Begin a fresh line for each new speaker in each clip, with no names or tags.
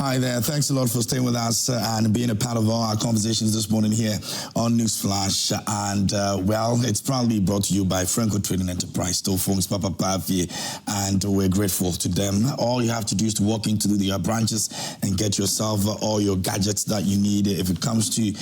Hi there. Thanks a lot for staying with us and being a part of our conversations this morning here on Newsflash. And, it's proudly brought to you by Franco Trading Enterprise, Stofung's Papa Pavi, and we're grateful to them. All you have to do is to walk into the branches and get yourself all your gadgets that you need. If it comes to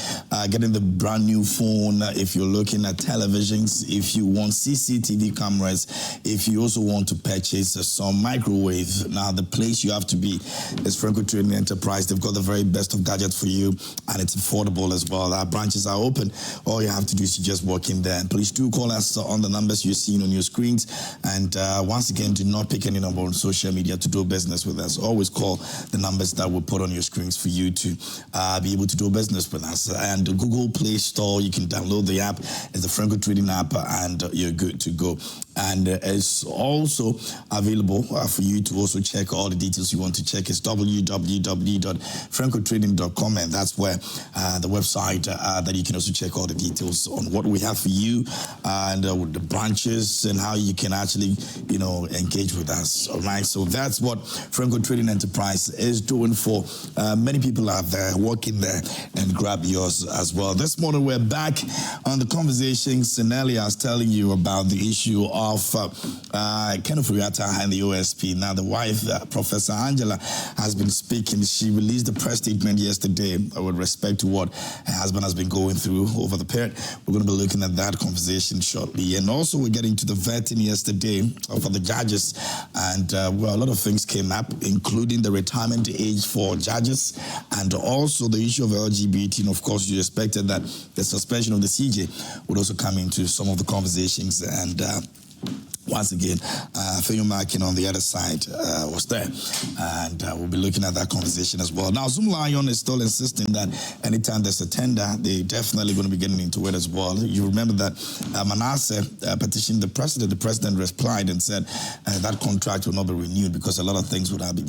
getting the brand new phone, if you're looking at televisions, if you want CCTV cameras, if you also want to purchase some microwave, now the place you have to be is Franco Trading Enterprise. They've got the very best of gadgets for you, and it's affordable as well. Our branches are open. All you have to do is to just walk in there. And please do call us on the numbers you're seeing on your screens. And once again, do not pick any number on social media to do business with us. Always call the numbers that we'll put on your screens for you to be able to do business with us. And the Google Play Store, you can download the app. It's the Franco Trading app, and you're good to go. And it's also available for you to also check all the details you want to check. It's www.francotrading.com, and that's where the website that you can also check all the details on what we have for you and with the branches and how you can actually, engage with us. All right. So that's what Franco Trading Enterprise is doing for many people out there. Walk in there and grab yours as well. This morning we're back on the conversations, and earlier I was telling you about the issue of Ken Ofori-Atta and the OSP. Now the wife, Professor Angela, has been speaking. She released a press statement yesterday with respect to what her husband has been going through over the period. We're going to be looking at that conversation shortly. And also we're getting to the vetting yesterday for the judges. And a lot of things came up, including the retirement age for judges and also the issue of LGBT. And of course, you expected that the suspension of the CJ would also come into some of the conversations. And once again, Fenyo Markin on the other side was there, and we'll be looking at that conversation as well. Now, Zoom Lion is still insisting that anytime there's a tender, they're definitely going to be getting into it as well. You remember that Manasseh petitioned the president. The president replied and said that contract will not be renewed because a lot of things would have to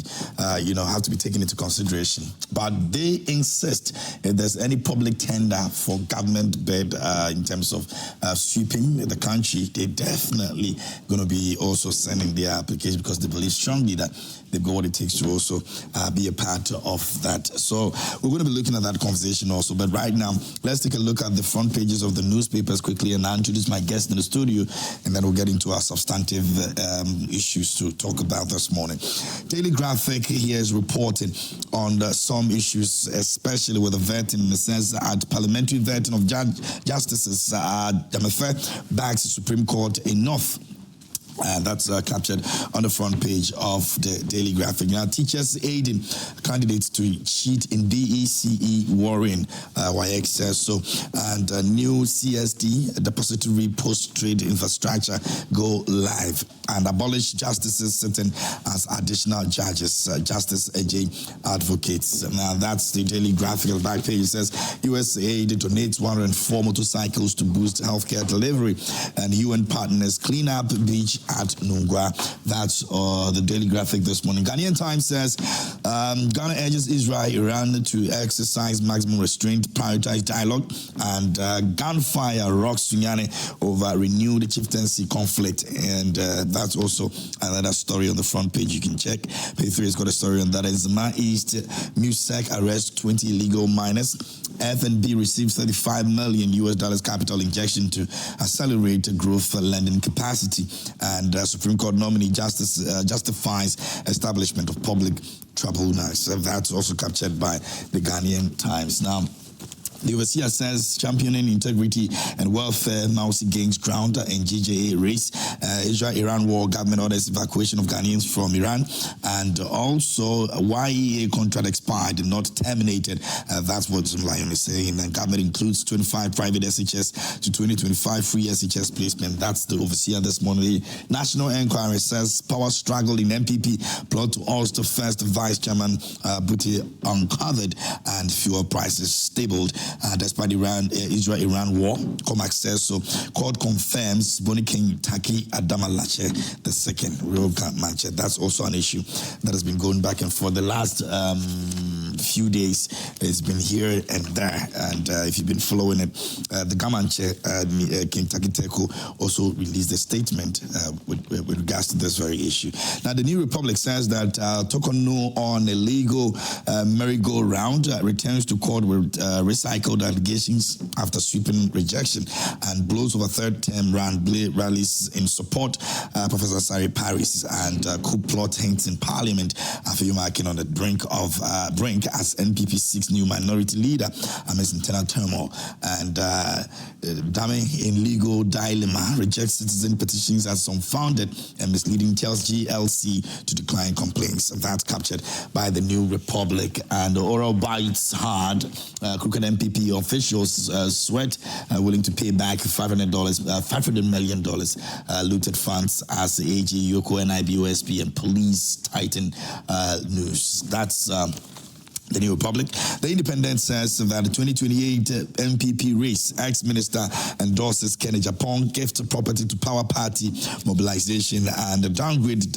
be taken into consideration. But they insist if there's any public tender for government bid in terms of sweeping the country, they definitely going to be also sending their application because they believe strongly that they've got what it takes to also be a part of that. So we're going to be looking at that conversation also. But right now, let's take a look at the front pages of the newspapers quickly, and I'll introduce my guest in the studio, and then we'll get into our substantive issues to talk about this morning. Daily Graphic here is reporting on some issues, especially with the vetting. It says at parliamentary vetting of justices, Damefe backs the Supreme Court enough. And that's captured on the front page of the Daily Graphic. Now, teachers aiding candidates to cheat in DECE worrying, YX says so. And new CSD, depository post-trade infrastructure, go live. And abolish justices sitting as additional judges, Justice AJ advocates. Now, that's the Daily Graphic. On the back page, it says USAID donates 104 motorcycles to boost healthcare delivery. And UN partners clean up beach at Nungwa. That's the Daily Graphic this morning. Ghanaian Times says Ghana urges Israel, Iran to exercise maximum restraint, prioritize dialogue, and gunfire rocks Sunyani over renewed chieftaincy conflict. And that's also another story on the front page you can check. Page 3 has got a story on that. Zama East MUSEC arrests 20 illegal miners. FNB receives $35 million capital injection to accelerate growth lending capacity. And Supreme Court nominee justifies establishment of public tribunals. So that's also captured by the Ghanaian Times. Now, the overseer says championing integrity and welfare now gains ground in GJA race. Israel-Iran war, government orders evacuation of Ghanaians from Iran. And also YEA contract expired and not terminated. That's what Zumlion is saying. And government includes 25 private SHS to 2025 free SHS placement. That's the overseer this morning. The National Enquiry says power struggle in NPP, plot to oust first vice chairman Booty uncovered, and fuel prices stabled. Despite Israel-Iran war, Comac says so. Court confirms Boni King Taki Adamalache II, real manche. That's also an issue that has been going back and forth the last few days. It's been here and there. And if you've been following it, the Gamanche, Kentucky Teko, also released a statement with regards to this very issue. Now, the New Republic says that Tokono on a legal merry-go-round returns to court with recycled allegations after sweeping rejection and blows over third-term rallies in support. Professor Sari Paris and coup plot hints in Parliament after marking on the brink as NPP seeks new minority leader amidst internal turmoil. And Dame in legal dilemma rejects citizen petitions as unfounded and misleading, tells GLC to decline complaints. That's captured by the New Republic. And the oral bites hard. Crooked NPP officials sweat, willing to pay back $500 million looted funds as the AG, Yoko, NIB, OSP, and police tighten news. That's the New Republic. The Independent says that the 2028 NPP race, ex-minister endorses Ken Japan, gift property to Power Party mobilization, and the downgrade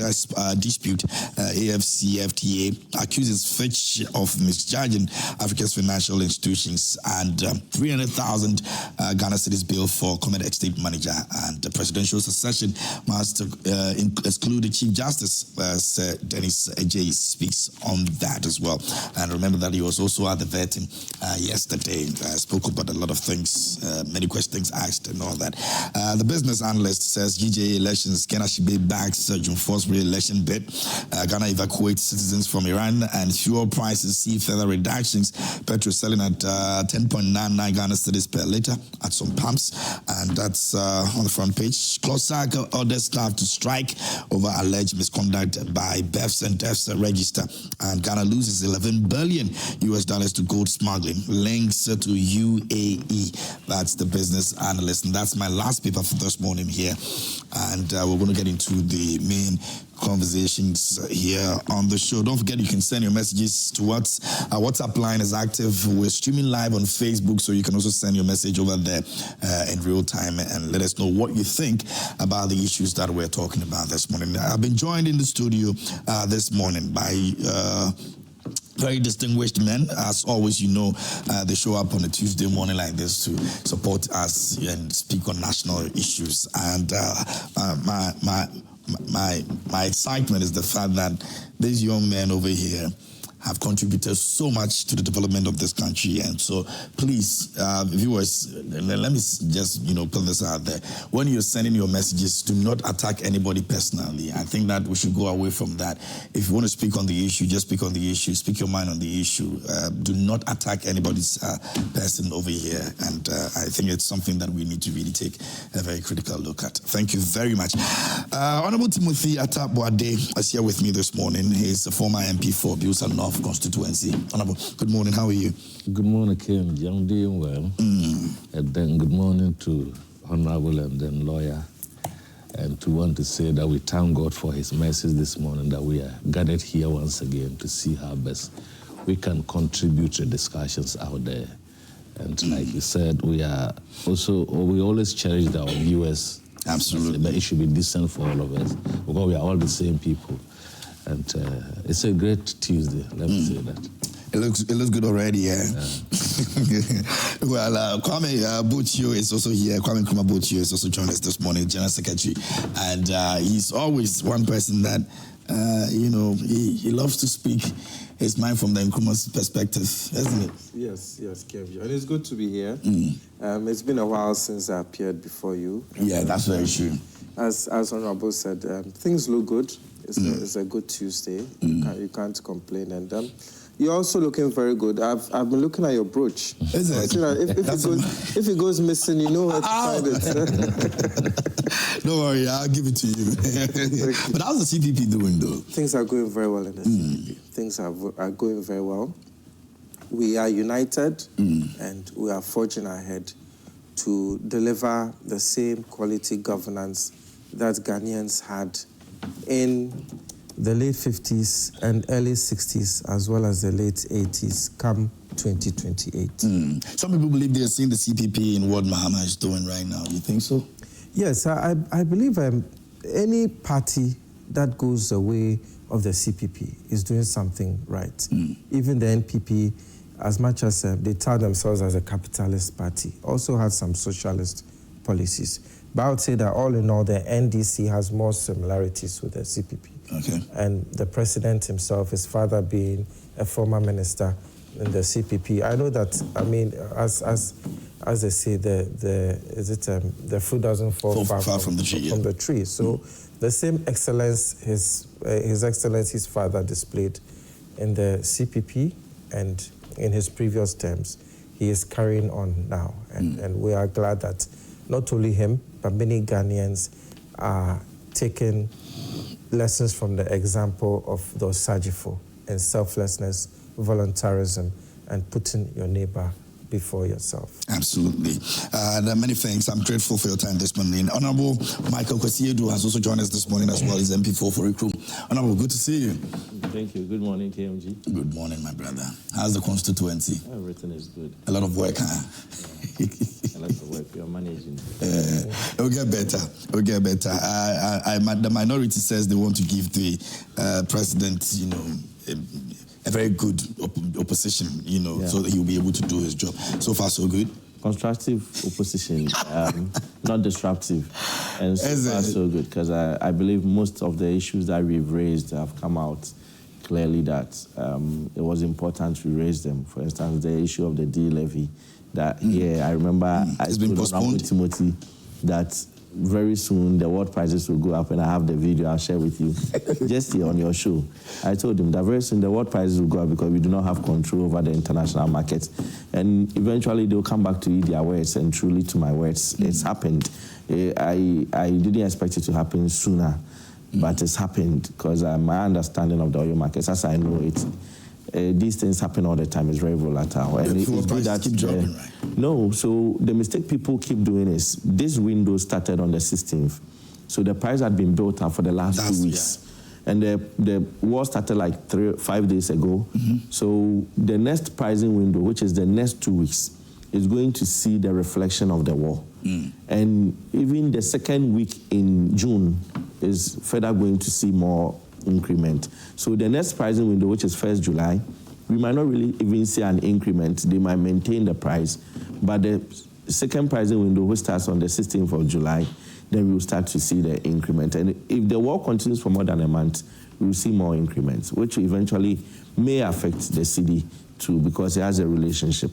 dispute. AFC-FTA accuses Fitch of misjudging Africa's financial institutions, and 300,000 Ghana cedis bill for Comet Estate manager, and the presidential succession must exclude the Chief Justice. Sir Dennis Ajay speaks on that as well. And remember that he was also at the vetting yesterday. Spoke about a lot of things, many questions asked and all that. The business analyst says GJA elections, Ghana should be back June 4th re-election bid. Ghana evacuates citizens from Iran, and fuel prices see further reductions. Petrol selling at 10.99 Ghana cedis per litre at some pumps, and that's on the front page. CLOSAC orders staff to strike over alleged misconduct by BEFs and DEFs register, and Ghana loses $11 billion to gold smuggling, links to UAE. That's the business analyst, and that's my last paper for this morning here. And we're going to get into the main conversations here on the show. Don't forget, you can send your messages to WhatsApp line is active. We're streaming live on Facebook, so you can also send your message over there in real time and let us know what you think about the issues that we're talking about this morning. I've been joined in the studio this morning by very distinguished men. As always, you know, they show up on a Tuesday morning like this to support us and speak on national issues. And my excitement is the fact that these young men over here have contributed so much to the development of this country. And so please, viewers, let me just, put this out there. When you're sending your messages, do not attack anybody personally. I think that we should go away from that. If you want to speak on the issue, just speak on the issue. Speak your mind on the issue. Do not attack anybody's person over here. And I think it's something that we need to really take a very critical look at. Thank you very much. Honorable Ofori-Atta is here with me this morning. He's a former MP for Bilsa North constituency. Honorable, good morning. How are you?
Good morning, Ken. I'm doing well. And then good morning to Honorable and then lawyer. And to want to say that we thank God for his message this morning, that we are gathered here once again to see how best we can contribute to discussions out there. And like you said, we always cherish our viewers.
Absolutely.
But it should be decent for all of us, because we are all the same people. And it's a great Tuesday, let me say that.
It looks good already, yeah. Well, Kwame Butchio is also here. Kwame Nkrumah Butchio is also joined us this morning, General Secretary. And he's always one person that, he loves to speak his mind from the Nkrumah's perspective, isn't it?
Yes, Kevin. And it's good to be here. It's been a while since I appeared before you.
Yeah, that's very true.
As Honorable said, things look good. It's a good Tuesday. You can't complain. And you're also looking very good. I've been looking at your brooch.
Is it?
So if it goes missing, you know where to find it.
Don't worry, I'll give it to you. But how's the CPP doing, though?
Things are going very well in the CPP. Things are going very well. We are united, and we are forging ahead to deliver the same quality governance that Ghanaians had in the late 50s and early 60s, as well as the late 80s, come 2028.
Some people believe they're seeing the CPP in what Mahama is doing right now. You think so?
Yes, I believe any party that goes the way of the CPP is doing something right. Even the NPP, as much as they tout themselves as a capitalist party, also had some socialist policies. But I would say that all in all, the NDC has more similarities with the CPP.
Okay.
And the president himself, his father being a former minister in the CPP. I know that, I mean, as they say, the fruit doesn't fall far from the tree. So the same excellence His Excellency's father displayed in the CPP and in his previous terms, he is carrying on now. And we are glad that not only him, but many Ghanaians are taking lessons from the example of the Osagifo and selflessness, voluntarism, and putting your neighbor before yourself.
Absolutely. There are many things. I'm grateful for your time this morning. Honorable Michael Kwesiedu has also joined us this morning as well. He's MP for Ofori-Atta. Honorable, good to see you.
Thank you. Good morning, KMG.
Good morning, my brother. How's the constituency?
Everything is good.
A lot of work, huh?
A lot of work. You're managing.
It'll get better. It'll get better. The minority says they want to give the president, you know, a very good opposition, you know, so that he'll be able to do his job. So far, so good.
Constructive opposition, not disruptive, and so far so good. Because I believe most of the issues that we've raised have come out clearly that it was important to raise them. For instance, the issue of the D levy. That I remember
it's been postponed.
Timothy that very soon the world prices will go up, and I have the video I'll share with you just here on your show. I told him that very soon the world prices will go up because we do not have control over the international markets, and eventually they'll come back to eat their words. And truly, to my words, it's happened. I didn't expect it to happen sooner, but it's happened because my understanding of the oil markets, as I know it, these things happen all the time. It's very volatile. And it's good that
keep dropping, right?
No, so the mistake people keep doing is this window started on the 16th. So the price had been built up for the last 2 weeks. Yeah. And the war started like 5 days ago. So the next pricing window, which is the next 2 weeks, is going to see the reflection of the war. And even the second week in June is further going to see more increment. So the next pricing window, which is 1st July, we might not really even see an increment. They might maintain the price. But the second pricing window, which starts on the 16th of July, then we will start to see the increment. And if the war continues for more than a month, we will see more increments, which eventually may affect the city too, because it has a relationship.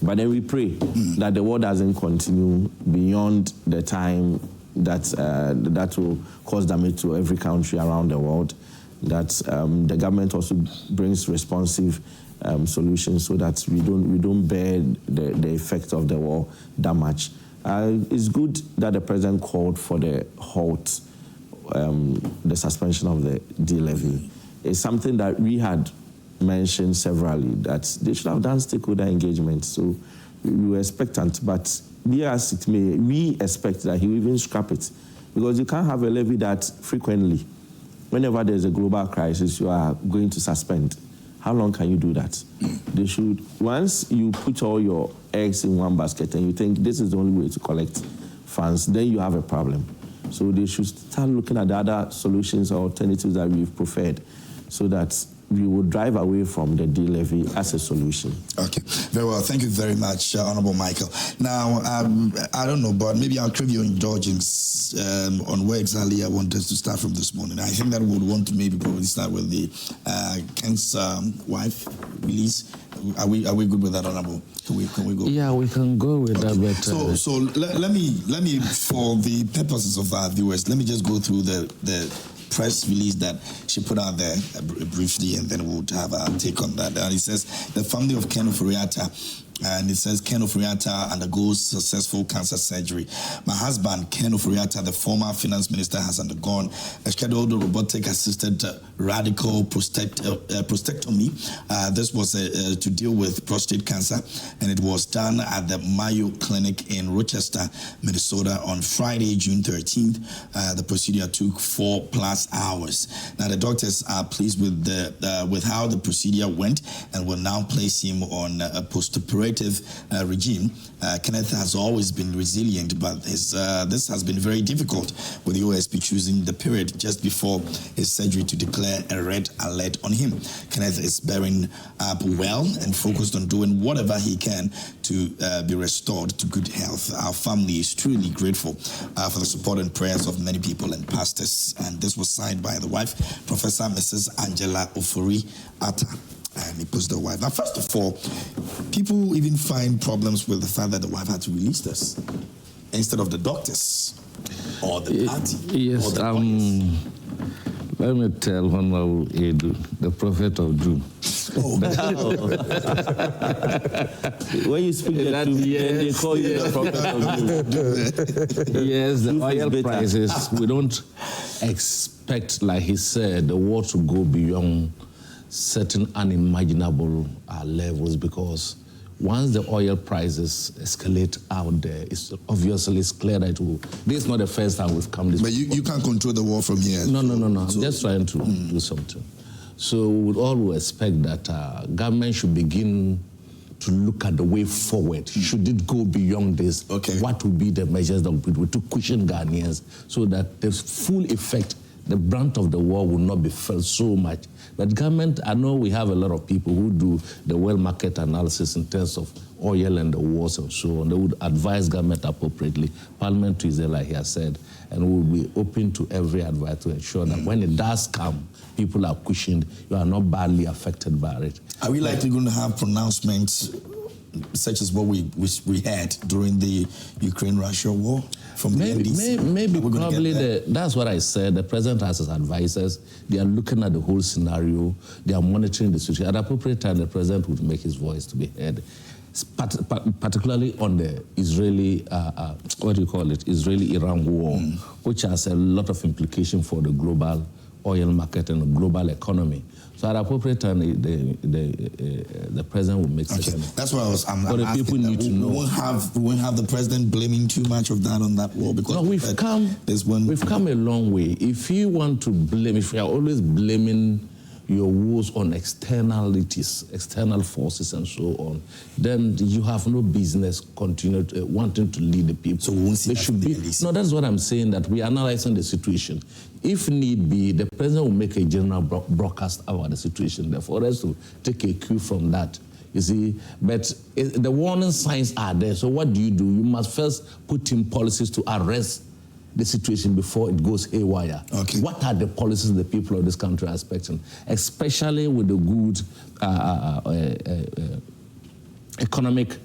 But then we pray that the war doesn't continue beyond the time that will cause damage to every country around the world, that the government also brings responsive solutions so that we don't bear the effect of the war that much. It's good that the president called for the halt, the suspension of the D levy. It's something that we had mentioned severally, that they should have done stakeholder engagement. So we were expectant, but be as it may, we expect that he will even scrap it. Because you can't have a levy that frequently, whenever there's a global crisis, you are going to suspend. How long can you do that? They should, once you put all your eggs in one basket and you think this is the only way to collect funds, then you have a problem. So they should start looking at the other solutions or alternatives that we've preferred so that we will drive away from the D levy as a solution.
Okay, very well. Thank you very much, Honorable Michael. Now, I don't know, but maybe I'll crave your indulgence on where exactly I wanted to start from this morning. I think that we would want to maybe probably start with the Ken's wife release. Are we good with that, Honorable? Can we go?
Yeah, we can go with that. But
so let me, for the purposes of our viewers, let me just go through the press release that she put out there briefly, and then we'll have a take on that. And it says, the family of Ken Ofori-Atta, and it says, Ken Ofori-Atta undergoes successful cancer surgery. My husband, Ken Ofori-Atta, the former finance minister, has undergone a scheduled robotic-assisted radical prostatectomy. This was to deal with prostate cancer, and it was done at the Mayo Clinic in Rochester, Minnesota on Friday, June 13th. The procedure took 4+ hours. Now, the doctors are pleased with how the procedure went and will now place him on a post-operative conservative regime, Kenneth has always been resilient, but this has been very difficult with the OSP choosing the period just before his surgery to declare a red alert on him. Kenneth is bearing up well and focused on doing whatever he can to be restored to good health. Our family is truly grateful for the support and prayers of many people and pastors. And this was signed by the wife, Professor Mrs. Angela Ofori-Atta. And he puts the wife. Now, first of all, people even find problems with the fact that the wife had to release this instead of the doctors or the party.
Yes,
or the
let me tell Honorable Edu, the prophet of doom.
Oh.
When you speak that, they call you the prophet of doom.
Yes, the oil prices, we don't expect, like he said, the war to go beyond certain unimaginable levels, because once the oil prices escalate out there, it's clear that this is not the first time we've come this way.
But you can't control the war from here.
No. I'm just trying to do something. So we would all expect that government should begin to look at the way forward. Should it go beyond this?
Okay.
What would be the measures that we to cushion Ghanaians so that the full effect, the brunt of the war will not be felt so much? But government, I know we have a lot of people who do the well market analysis in terms of oil and the wars and so on. They would advise government appropriately. Parliament is there, like he has said, and we will be open to every advice to ensure that when it does come, people are cushioned, you are not badly affected by it.
Are we likely going to have pronouncements such as what we had during the Ukraine-Russia war from the NDC?
Maybe probably that's what I said. The president has his advisors. They are looking at the whole scenario. They are monitoring the situation. At the appropriate time, the president would make his voice to be heard, particularly on the Israeli, Israeli-Iran war, which has a lot of implication for the global oil market and the global economy. So at appropriate time, the president will make
okay. That's what I'm
the people need to know.
We won't have the president blaming too much of that on that war, because
we've come a long way. If you want to blame, if you are always blaming your wars on externalities, external forces and so on, then you have no business continue wanting to lead the people.
So we won't see
No, that's what I'm saying, that we are analyzing the situation. If need be, the president will make a general broadcast about the situation there for us to take a cue from that. You see, but the warning signs are there. So what do? You must first put in policies to arrest the situation before it goes haywire.
Okay.
What are the policies the people of this country are expecting, especially with the good economic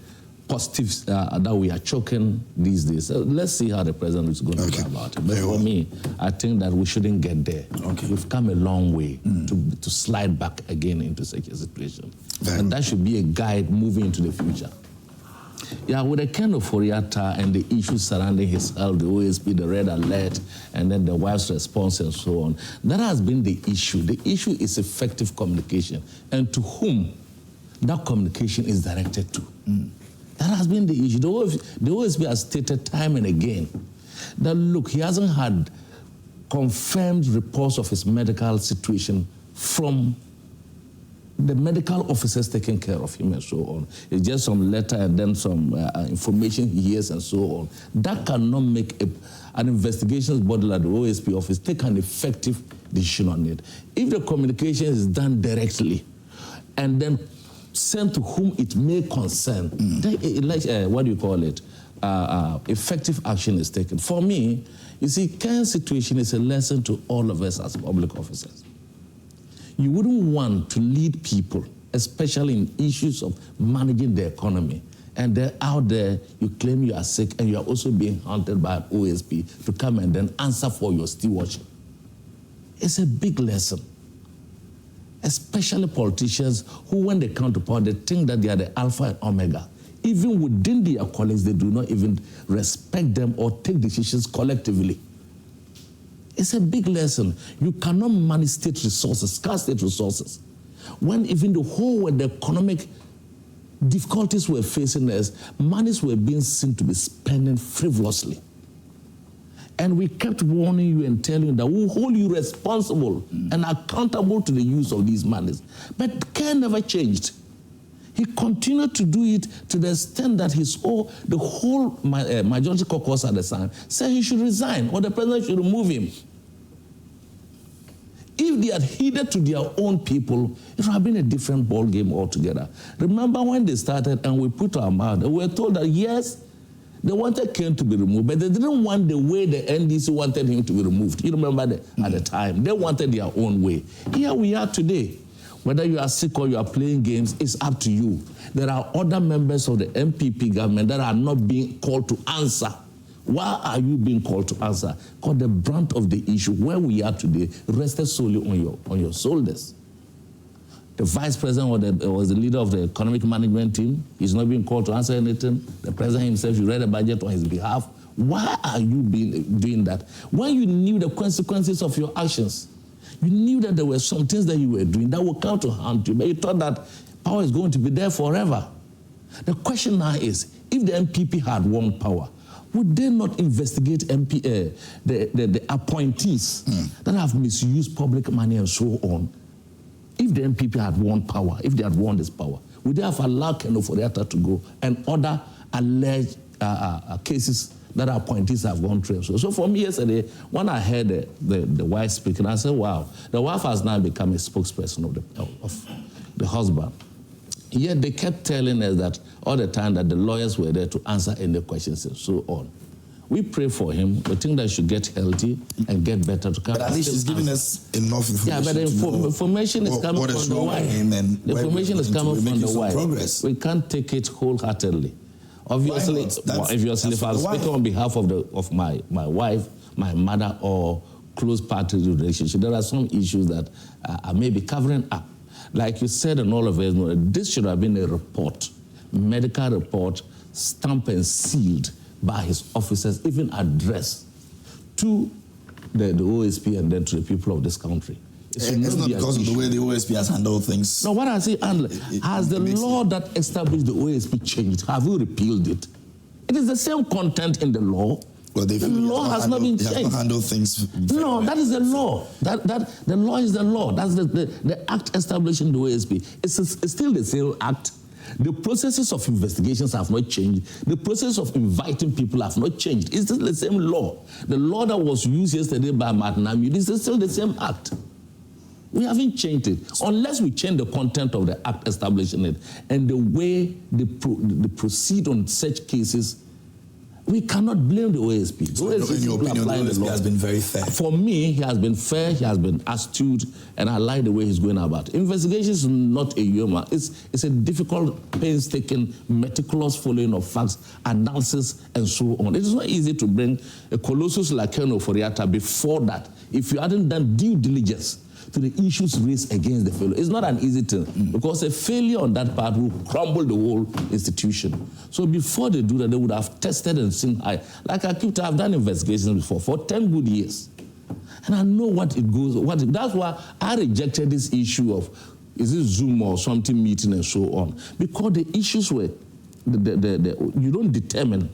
positives that we are choking these days? Let's see how the president is going to go about it. But for me, I think that we shouldn't get there.
Okay.
We've come a long way to slide back again into such a situation. And that should be a guide moving into the future. Yeah, with the Ken Ofori-Atta and the issues surrounding his health, the OSP, the red alert, and then the wife's response and so on, that has been the issue. The issue is effective communication, and to whom that communication is directed to. That has been the issue. The OSP has stated time and again that, look, he hasn't had confirmed reports of his medical situation from the medical officers taking care of him and so on. It's just some letter and then some information he hears and so on. That cannot make an investigations body like the OSP office take an effective decision on it. If the communication is done directly and then sent to whom it may concern, effective action is taken. For me, you see, Ken's situation is a lesson to all of us as public officers. You wouldn't want to lead people, especially in issues of managing the economy, and they're out there, you claim you are sick, and you are also being hunted by an OSP to come and then answer for your stewardship. It's a big lesson. Especially politicians who, when they come to power, they think that they are the alpha and omega. Even within their colleagues, they do not even respect them or take decisions collectively. It's a big lesson. You cannot manage state resources, scarce state resources, when even the whole world, the economic difficulties we're facing as monies were being seen to be spending frivolously. And we kept warning you and telling you that we'll hold you responsible and accountable to the use of these monies. But Ken never changed. He continued to do it to the extent that the whole majority caucus at the time said he should resign or the president should remove him. If they had heeded to their own people, it would have been a different ball game altogether. Remember when they started and we put our mouth, we were told that yes, they wanted Ken to be removed, but they didn't want the way the NDC wanted him to be removed. You remember that at the time. They wanted their own way. Here we are today. Whether you are sick or you are playing games, it's up to you. There are other members of the NPP government that are not being called to answer. Why are you being called to answer? Because the brunt of the issue, where we are today, rested solely on your shoulders. The vice president was the leader of the economic management team. He's not being called to answer anything. The president himself, you read a budget on his behalf. Why are you doing that? When you knew the consequences of your actions, you knew that there were some things that you were doing that would come to haunt you, but you thought that power is going to be there forever. The question now is, if the NPP had won power, would they not investigate the appointees that have misused public money and so on? If the NPP had won power, if they had won this power, would they have allowed Ken Ofori-Atta to go and other alleged cases that appointees have gone through? So for me yesterday, when I heard the wife speaking, I said, wow, the wife has now become a spokesperson of the husband. Yet they kept telling us that all the time that the lawyers were there to answer any questions and so on. We pray for him. We think that he should get healthy and get better to come.
But at least he's giving us enough information.
Yeah, but the information is coming from the wife. The information is coming from the wife. We can't take it wholeheartedly. Obviously, if I speak on behalf of my wife, my mother, or close party relationship, there are some issues that I may be covering up. Like you said, and all of us know, this should have been a report, medical report, stamped and sealed by his officers, even addressed to the OSP and then to the people of this country.
It's not because of the way the OSP has handled things.
No, what I say, has the law that established the OSP changed? Have you repealed it? It is the same content in the law. Well, the law has not been changed.
Has not handled things.
No, that is the law. The law is the law. That's the act establishing the OSP. It's still the same act. The processes of investigations have not changed. The process of inviting people have not changed. It's still the same law. The law that was used yesterday by Martin, this is still the same act. We haven't changed it. Unless we change the content of the act establishing it and the way they proceed on such cases, we cannot blame the OSP.
So in your opinion, the OSP has been very fair?
For me, he has been fair, he has been astute, and I like the way he's going about it. Investigation is not a humor. It's a difficult, painstaking, meticulous following of facts, analysis, and so on. It is not easy to bring a colossus like Ken Ofori-Atta before that. If you hadn't done due diligence to the issues raised against the fellow. It's not an easy thing because a failure on that part will crumble the whole institution. So before they do that, they would have tested and seen. Like I've done investigations before for 10 good years. And I know what it goes, that's why I rejected this issue of, is it Zoom or something meeting and so on? Because the issues were, you don't determine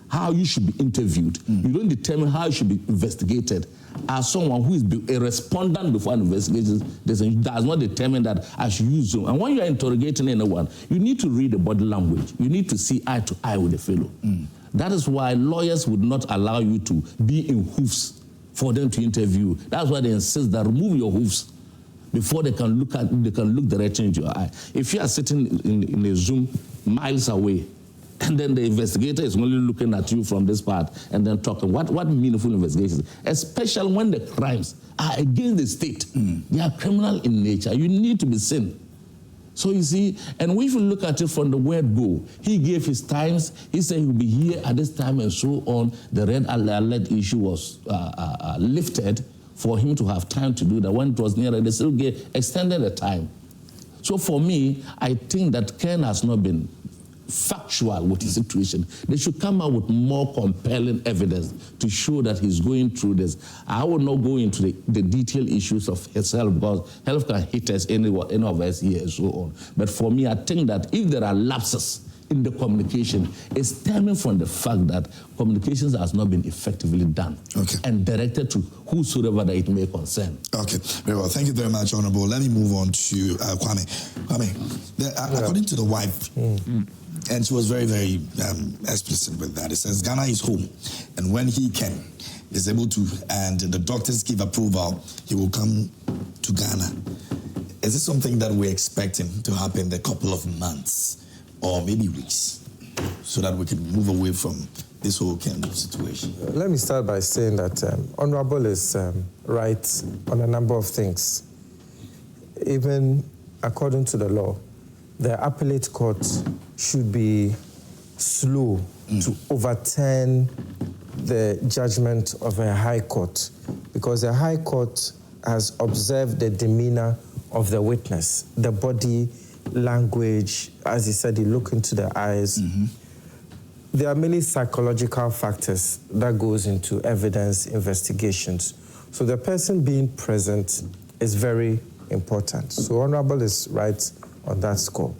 how you should be interviewed. You don't determine how you should be investigated. As someone who is a respondent before an investigation does not determine that I should use Zoom. And when you are interrogating anyone, you need to read the body language. You need to see eye to eye with the fellow. That is why lawyers would not allow you to be in hoofs for them to interview. That's why they insist that remove your hoofs before they can look directly into your eye. If you are sitting in a Zoom miles away, and then the investigator is only looking at you from this part and then talking. What meaningful investigations? Especially when the crimes are against the state. They are criminal in nature. You need to be seen. So you see, and if you look at it from the word go, he gave his times. He said he'll be here at this time and so on. The red alert issue was lifted for him to have time to do that. When it was nearer, they still extended the time. So for me, I think that Ken has not been factual with his situation. They should come out with more compelling evidence to show that he's going through this. I will not go into the detailed issues of his health because health can hit us, any of us here and so on. But for me, I think that if there are lapses in the communication is stemming from the fact that communications has not been effectively done and directed to whosoever that it may concern.
Okay, very well. Thank you very much, Honorable. Let me move on to Kwame. Kwame, according to the wife, and she was very, very explicit with that. It says Ghana is home, and when he is able to, and the doctors give approval, he will come to Ghana. Is this something that we're expecting to happen in a couple of months or maybe weeks, so that we can move away from this whole kind of situation?
Let me start by saying that Honorable is right on a number of things. Even according to the law, the appellate court should be slow to overturn the judgment of a high court, because the high court has observed the demeanor of the witness, the body language, as he said, he looked into the eyes. There are many psychological factors that goes into evidence investigations. So the person being present is very important. So Honorable is right on that score.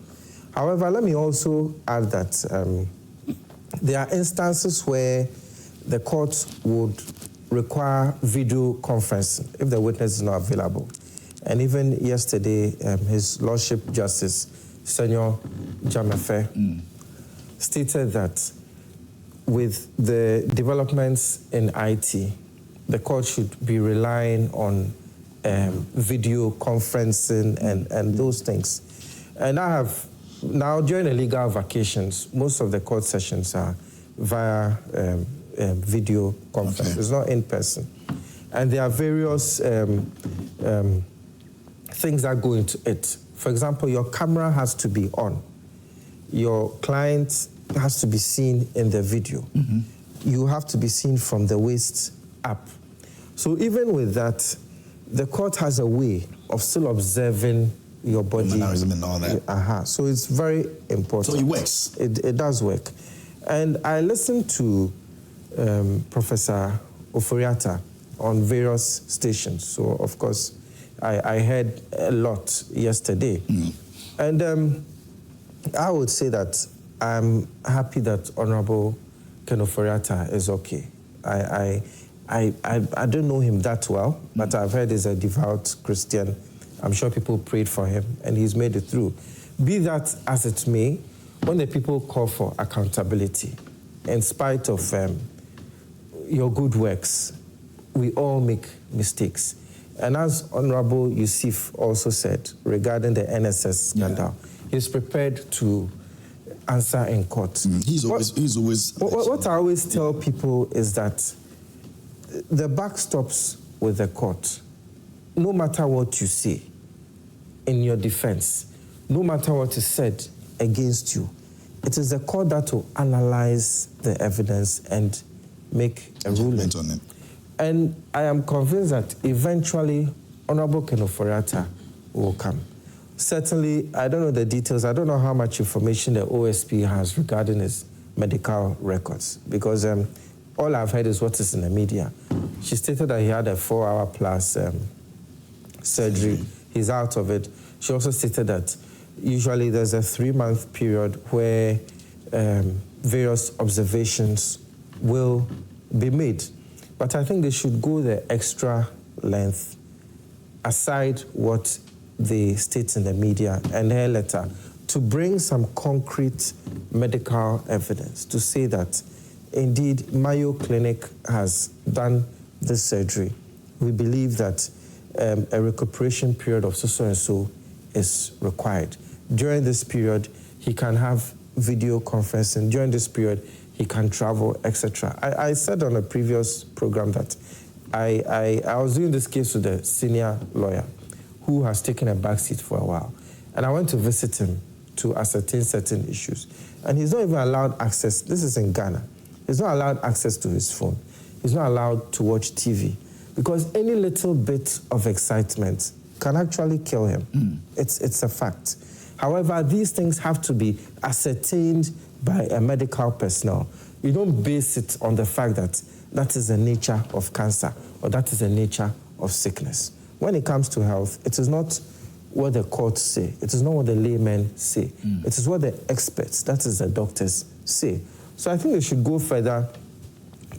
However, let me also add that there are instances where the court would require video conferencing if the witness is not available. And even yesterday, His Lordship Justice, Senor Jamefe, stated that with the developments in IT, the court should be relying on video conferencing and those things. And I have, now during the legal vacations, most of the court sessions are via video conference. It's not in person. And there are various things that go into it. For example, your camera has to be on. Your client has to be seen in the video. You have to be seen from the waist up. So even with that, the court has a way of still observing your body.
Mannerism and all that.
So it's very important.
So it works.
It does work. And I listened to Professor Ofori-Atta on various stations. So, of course, I heard a lot yesterday. And I would say that I'm happy that Honorable Ken Ofori-Atta is okay. I don't know him that well, but I've heard he's a devout Christian. I'm sure people prayed for him, and he's made it through. Be that as it may, when the people call for accountability, in spite of your good works, we all make mistakes. And as Honorable Yusuf also said regarding the NSS scandal, he's prepared to answer in court.
He's always.
What I always tell people is that the buck stops with the court. No matter what you say in your defense, no matter what is said against you, it is the court that will analyze the evidence and make a ruling
on it.
And I am convinced that eventually Honorable Ken Ofori-Atta will come. Certainly, I don't know the details. I don't know how much information the OSP has regarding his medical records, because all I've heard is what is in the media. She stated that he had a 4-hour plus surgery. He's out of it. She also stated that usually there's a 3-month period where various observations will be made. But I think they should go the extra length, aside what they state in the media and her letter, to bring some concrete medical evidence to say that indeed Mayo Clinic has done this surgery. We believe that a recuperation period of so and so is required. During this period, he can have video conferencing. During this period, he can travel, etc. I said on a previous program that I was doing this case with a senior lawyer who has taken a backseat for a while. And I went to visit him to ascertain certain issues. And he's not even allowed access. This is in Ghana. He's not allowed access to his phone. He's not allowed to watch TV, because any little bit of excitement can actually kill him. It's a fact. However, these things have to be ascertained by a medical personnel. You don't base it on the fact that that is the nature of cancer or that is the nature of sickness. When it comes to health, it is not what the courts say. It is not what the laymen say. It is what the experts, that is the doctors, say. So I think they should go further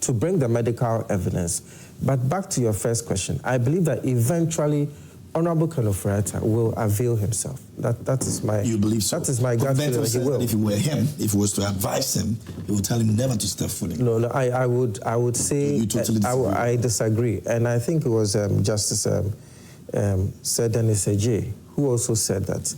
to bring the medical evidence. But back to your first question, I believe that eventually Honorable Ken Ofori-Atta will avail himself. That is my...
You believe so?
That is my gut feeling. He will.
If it were him, if he was to advise him, he would tell him never to step foot in.
No, I would say...
You totally disagree?
I disagree. And I think it was Justice Dennis Ejay who also said that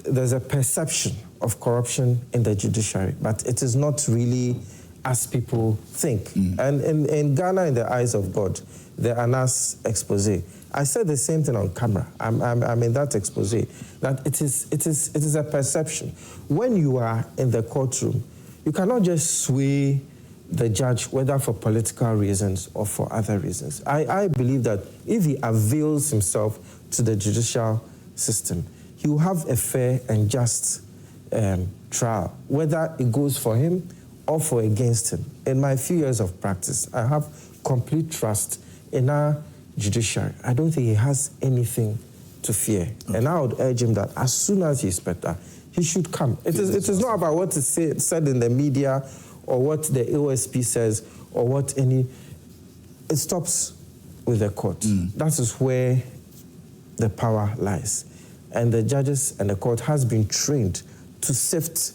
there's a perception of corruption in the judiciary, but it is not really as people think. And in Ghana, in the eyes of God, the Anas expose. I said the same thing on camera. I'm in that expose, that it is a perception. When you are in the courtroom, you cannot just sway the judge, whether for political reasons or for other reasons. I believe that if he avails himself to the judicial system, he will have a fair and just trial, whether it goes for him or for against him. In my few years of practice, I have complete trust in our judiciary. I don't think he has anything to fear. Okay. And I would urge him that as soon as he's better, he should come. It is not about what is said in the media or what the OSP says or what any... It stops with the court. That is where the power lies. And the judges and the court has been trained to sift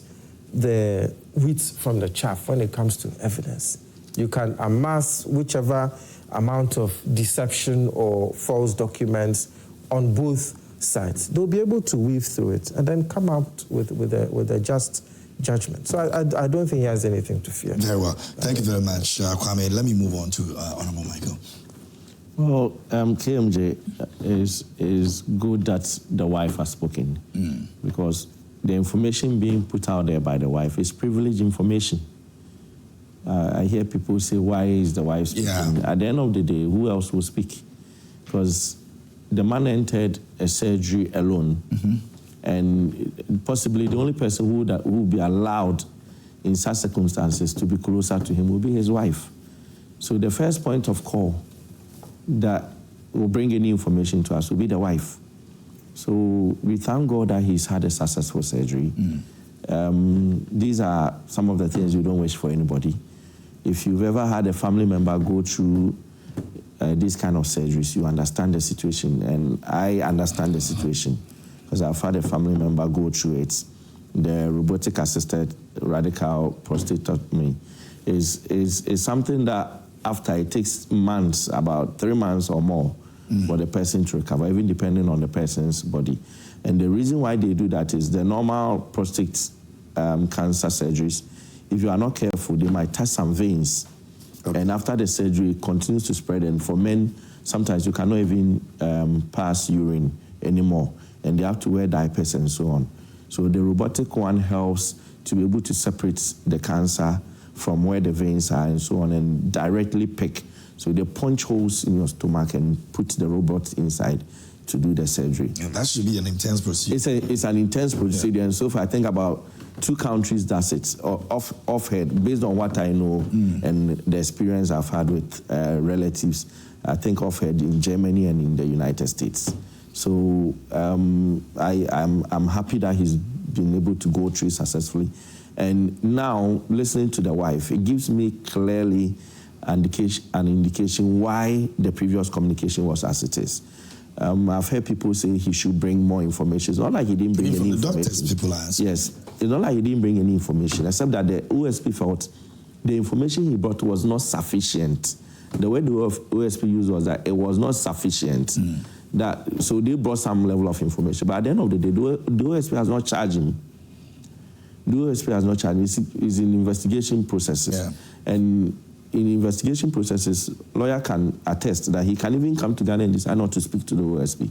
the wheat from the chaff when it comes to evidence. You can amass whichever amount of deception or false documents on both sides. They'll be able to weave through it and then come out with a just judgment. So I don't think he has anything to fear.
Very well. Thank you very much, Kwame. Let me move on to Honorable Michael.
Well, KMJ, is good that the wife has spoken because the information being put out there by the wife is privileged information. I hear people say, why is the wife speaking? Yeah. At the end of the day, who else will speak? Because the man entered a surgery alone, and possibly the only person who will be allowed in such circumstances to be closer to him will be his wife. So the first point of call that will bring any information to us will be the wife. So we thank God that he's had a successful surgery. These are some of the things you don't wish for anybody. If you've ever had a family member go through these kind of surgeries, you understand the situation, and I understand the situation because I've had a family member go through it. The robotic-assisted radical prostatectomy is something that after it takes months, about 3 months or more, for the person to recover, even depending on the person's body. And the reason why they do that is the normal prostate cancer surgeries, if you are not careful, they might touch some veins. Okay. And after the surgery, it continues to spread. And for men, sometimes you cannot even pass urine anymore. And they have to wear diapers and so on. So the robotic one helps to be able to separate the cancer from where the veins are and so on and directly pick. So they punch holes in your stomach and put the robot inside to do the surgery.
Yeah, that should be an intense procedure.
It's an intense procedure, and so far I think about 2 countries does it, off head, based on what I know and the experience I've had with relatives. I think off head in Germany and in the United States. So I'm happy that he's been able to go through successfully. And now, listening to the wife, it gives me clearly an indication why the previous communication was as it is. I've heard people say he should bring more information. It's not like he didn't bring any information.
Doctors, people ask.
Yes, it's not like he didn't bring any information, except that the OSP felt the information he brought was not sufficient. The word the OSP used was that it was not sufficient. So they brought some level of information. But at the end of the day, the OSP has not charged him. The OSP has not charged him. It's in investigation processes. Yeah. And in investigation processes, lawyer can attest that he can even come to Ghana and decide not to speak to the OSP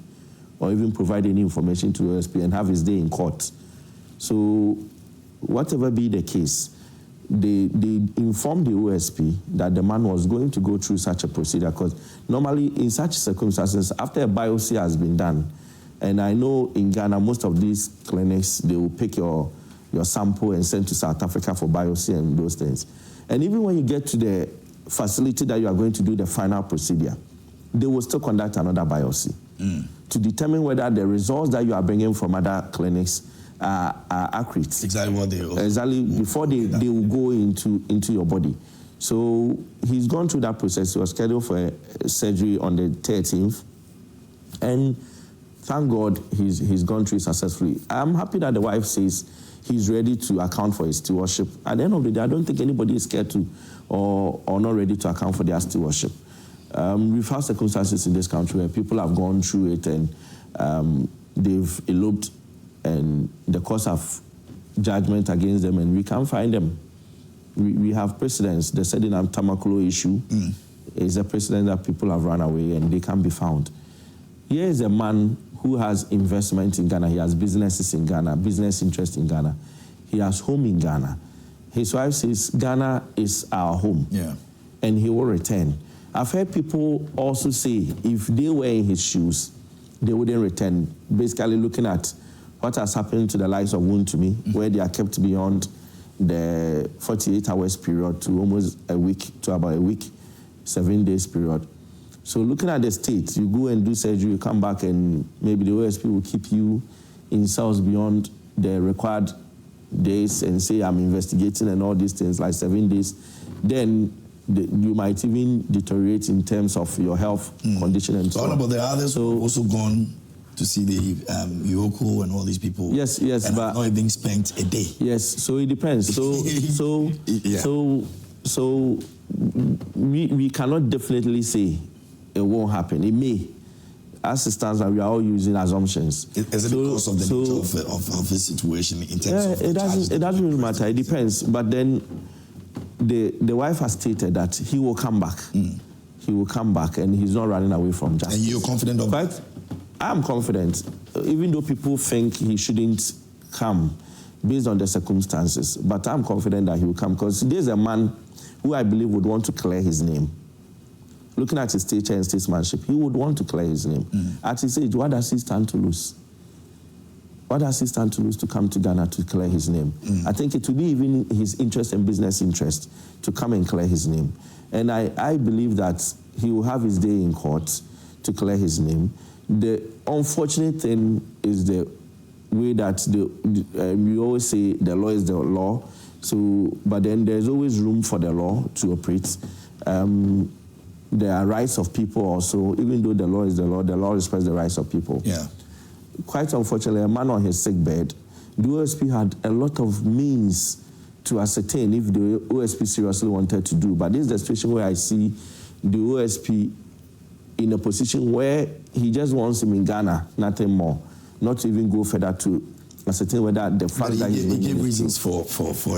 or even provide any information to the OSP and have his day in court. So whatever be the case, they informed the OSP that the man was going to go through such a procedure because normally in such circumstances, after a biopsy has been done, and I know in Ghana, most of these clinics, they will pick your sample and send to South Africa for biopsy and those things. And even when you get to the facility that you are going to do the final procedure, they will still conduct another biopsy. to determine whether the results that you are bringing from other clinics are accurate.
Exactly what they
exactly before they will go into your body. So he's gone through that process. He was scheduled for a surgery on the 13th, and thank God he's gone through it successfully. I'm happy that the wife says he's ready to account for his stewardship. At the end of the day, I don't think anybody is scared to or not ready to account for their stewardship. We've had circumstances in this country where people have gone through it and they've eloped, and the courts have judgment against them, and we can't find them. We have precedents. The Sedinam Tamakolo issue is a precedent that people have run away and they can't be found. Here is a man who has investment in Ghana. He has businesses in Ghana, business interest in Ghana. He has home in Ghana. His wife says Ghana is our home, and he will return. I've heard people also say if they were in his shoes, they wouldn't return, basically looking at what has happened to the likes of Awontirim, where they are kept beyond the 48 hours period to almost a week, to about a week, 7 days period. So looking at the state, you go and do surgery, you come back, and maybe the OSP will keep you in cells beyond the required days and say, I'm investigating and all these things, like 7 days. Then you might even deteriorate in terms of your health condition and so on.
But the others who also gone to see the Yoko and all these people.
Yes,
and
but
not being spent a day.
Yes, so it depends. So we cannot definitely say it won't happen. It may. As it stands, we are all using assumptions.
Is it because of the nature of the situation in terms of
it doesn't really matter. It depends. But then the wife has stated that he will come back. He will come back, and he's not running away from justice.
And you're confident of that?
But I am confident, even though people think he shouldn't come based on the circumstances. But I'm confident that he will come, because there's a man who I believe would want to clear his name. Looking at his stature and statesmanship, he would want to clear his name. At his age, what does he stand to lose? What does he stand to lose to come to Ghana to clear his name? I think it will be even his interest and business interest to come and clear his name. And I believe that he will have his day in court to clear his name. The unfortunate thing is the way that we always say the law is the law. So, but then there's always room for the law to operate. There are rights of people also. Even though the law is the law respects the rights of people.
Yeah.
Quite unfortunately, a man on his sick bed, the OSP had a lot of means to ascertain if the OSP seriously wanted to do. But this is the situation where I see the OSP in a position where he just wants him in Ghana, nothing more. Not to even go further to ascertain whether the fact that he
gave reasons for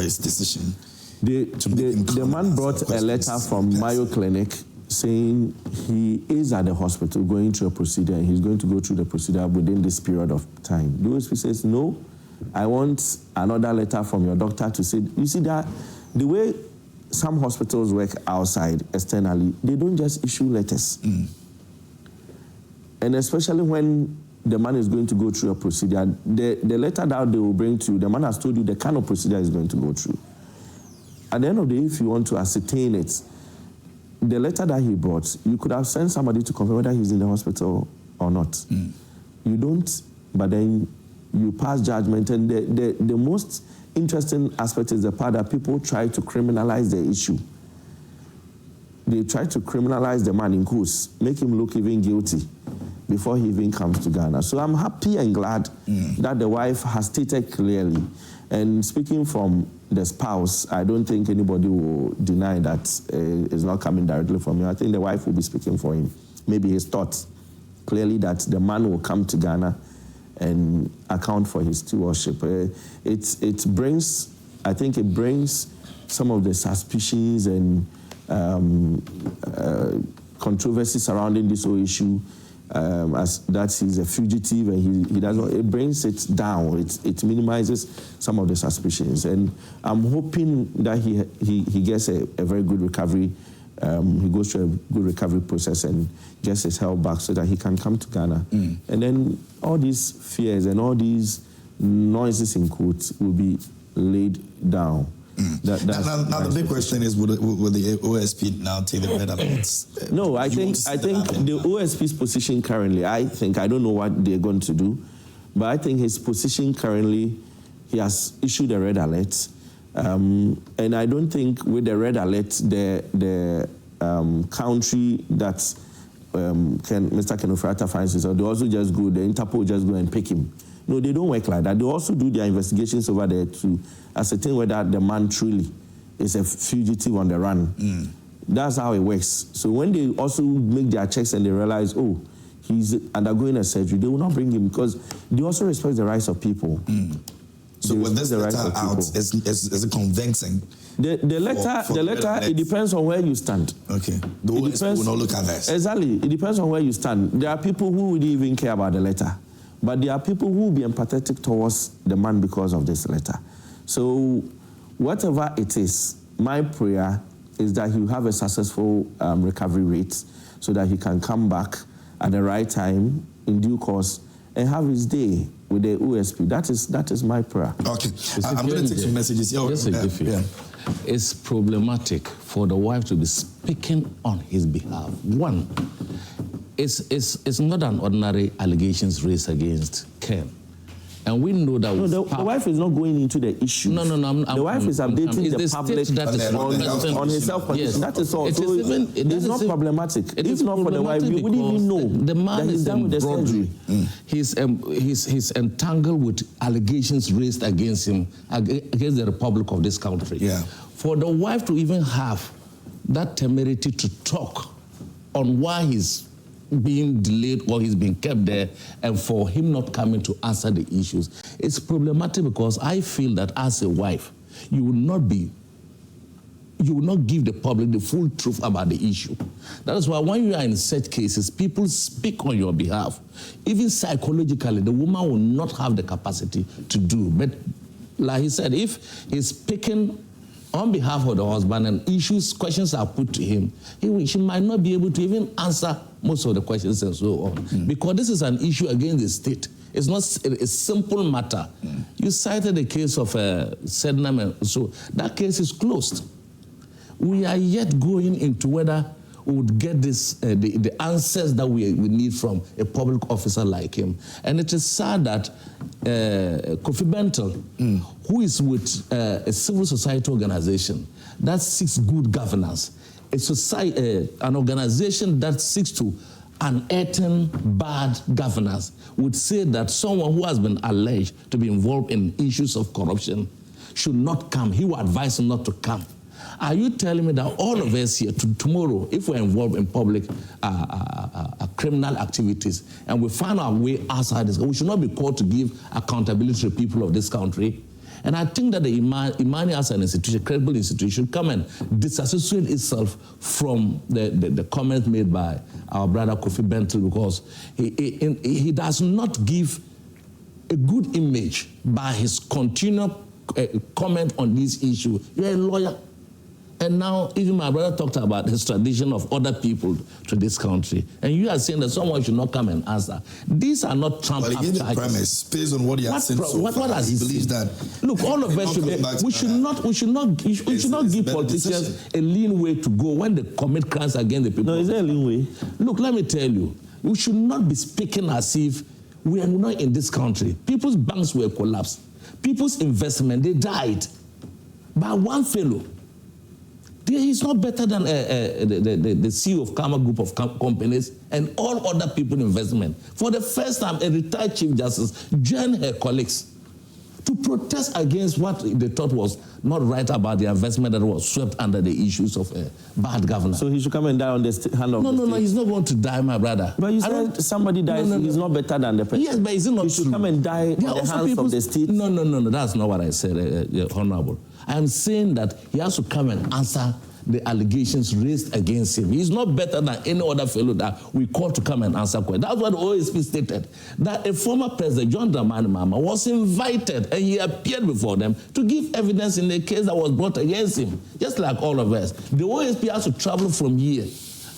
his decision.
The man brought a letter from Mayo Clinic saying he is at the hospital going through a procedure, and he's going to go through the procedure within this period of time. The OSP says, no, I want another letter from your doctor to say, you see that the way some hospitals work outside, externally, they don't just issue letters. And especially when the man is going to go through a procedure, the letter that they will bring to you, the man has told you the kind of procedure he's going to go through. At the end of the day, if you want to ascertain it, the letter that he brought, you could have sent somebody to confirm whether he's in the hospital or not. You don't, but then you pass judgment. And the most interesting aspect is the part that people try to criminalize the issue. They try to criminalize the man in quotes, make him look even guilty before he even comes to Ghana. So I'm happy and glad that the wife has stated clearly. And speaking from the spouse, I don't think anybody will deny that it's not coming directly from him. I think the wife will be speaking for him. Maybe his thoughts clearly that the man will come to Ghana and account for his stewardship. It brings some of the suspicions and controversy surrounding this whole issue. As that he's a fugitive and he doesn't, it brings it down. It minimizes some of the suspicions, and I'm hoping that he gets a very good recovery. He goes through a good recovery process and gets his health back so that he can come to Ghana. And then all these fears and all these noises in quotes will be laid down.
Now, the big question is, will the OSP now take the red alerts?
No, I think the OSP's position currently, I don't know what they're going to do, but I think his position currently, he has issued a red alert. And I don't think with the red alert, the country that Mr. Ken Ofori-Atta finds himself, they also just go, the Interpol just go and pick him. No, they don't work like that. They also do their investigations over there to ascertain whether the man truly is a fugitive on the run. That's how it works. So when they also make their checks and they realize, oh, he's undergoing a surgery, they will not bring him because they also respect the rights of people.
So with this letter out, is it convincing?
The letter, it depends on where you stand.
Okay. The OSP will not look at this.
Exactly. It depends on where you stand. There are people who would even care about the letter. But there are people who will be empathetic towards the man because of this letter. So whatever it is, my prayer is that he will have a successful recovery rate so that he can come back at the right time, in due course, and have his day with the OSP. That is my prayer.
Okay. I'm going to take some messages.
It's problematic for the wife to be speaking on his behalf. One, it's not an ordinary allegations raised against Ken. And we know that...
No, the wife is not going into the issue.
No.
The wife is updating the public on his self-condition. Yes. That is all. It's not problematic. If not for the wife, we wouldn't even know
the man is done with the surgery. He's entangled with allegations raised against him, against the Republic of this country.
Yeah.
For the wife to even have that temerity to talk on why he's being delayed or he's being kept there, and for him not coming to answer the issues, it's problematic because I feel that as a wife, you will not give the public the full truth about the issue. That is why when you are in such cases, people speak on your behalf. Even psychologically, the woman will not have the capacity to do. But like he said, if he's speaking on behalf of the husband and questions are put to him, she might not be able to even answer most of the questions and so on. Because this is an issue against the state. It's not a simple matter. You cited the case of Sednam, so that case is closed. We are yet going into whether we would get this, the answers that we need from a public officer like him. And it is sad that Kofi Bentel, who is with a civil society organization that seeks good governance, an organization that seeks to unearthing bad governance, would say that someone who has been alleged to be involved in issues of corruption should not come. He would advise him not to come. Are you telling me that all of us here tomorrow, if we're involved in public criminal activities and we find our way outside this, we should not be called to give accountability to the people of this country? And I think that the Imani as an institution, credible institution, should come and disassociate itself from the comments made by our brother Kofi Bentel, because he does not give a good image by his continual comment on this issue. You're a lawyer. And now, even my brother talked about his tradition of other people to this country. And you are saying that someone should not come and answer. These are not Trump charges.
But he gave the premise, based on what he has said so far. He believes that...
Look, all of us should be... We should not give politicians a lean way to go when they commit crimes against the people.
No, is there a lean way?
Look, let me tell you, we should not be speaking as if we are not in this country. People's banks were collapsed. People's investment, they died by one fellow. He's not better than the CEO of Karma Group of companies and all other people in investment. For the first time, a retired Chief Justice joined her colleagues to protest against what they thought was not right about the investment that was swept under the issues of bad governance.
So he should come and die on the hand of the state?
No, he's not going to die, my brother.
But you said somebody dies, he's not better than the president.
Yes, but is it not
true? He should come and die on the hands of the state?
No, that's not what I said, Honorable. I'm saying that he has to come and answer the allegations raised against him. He's not better than any other fellow that we call to come and answer questions. That's what the OSP stated, that a former president, John Dramani Mahama, was invited and he appeared before them to give evidence in the case that was brought against him, just like all of us. The OSP has to travel from here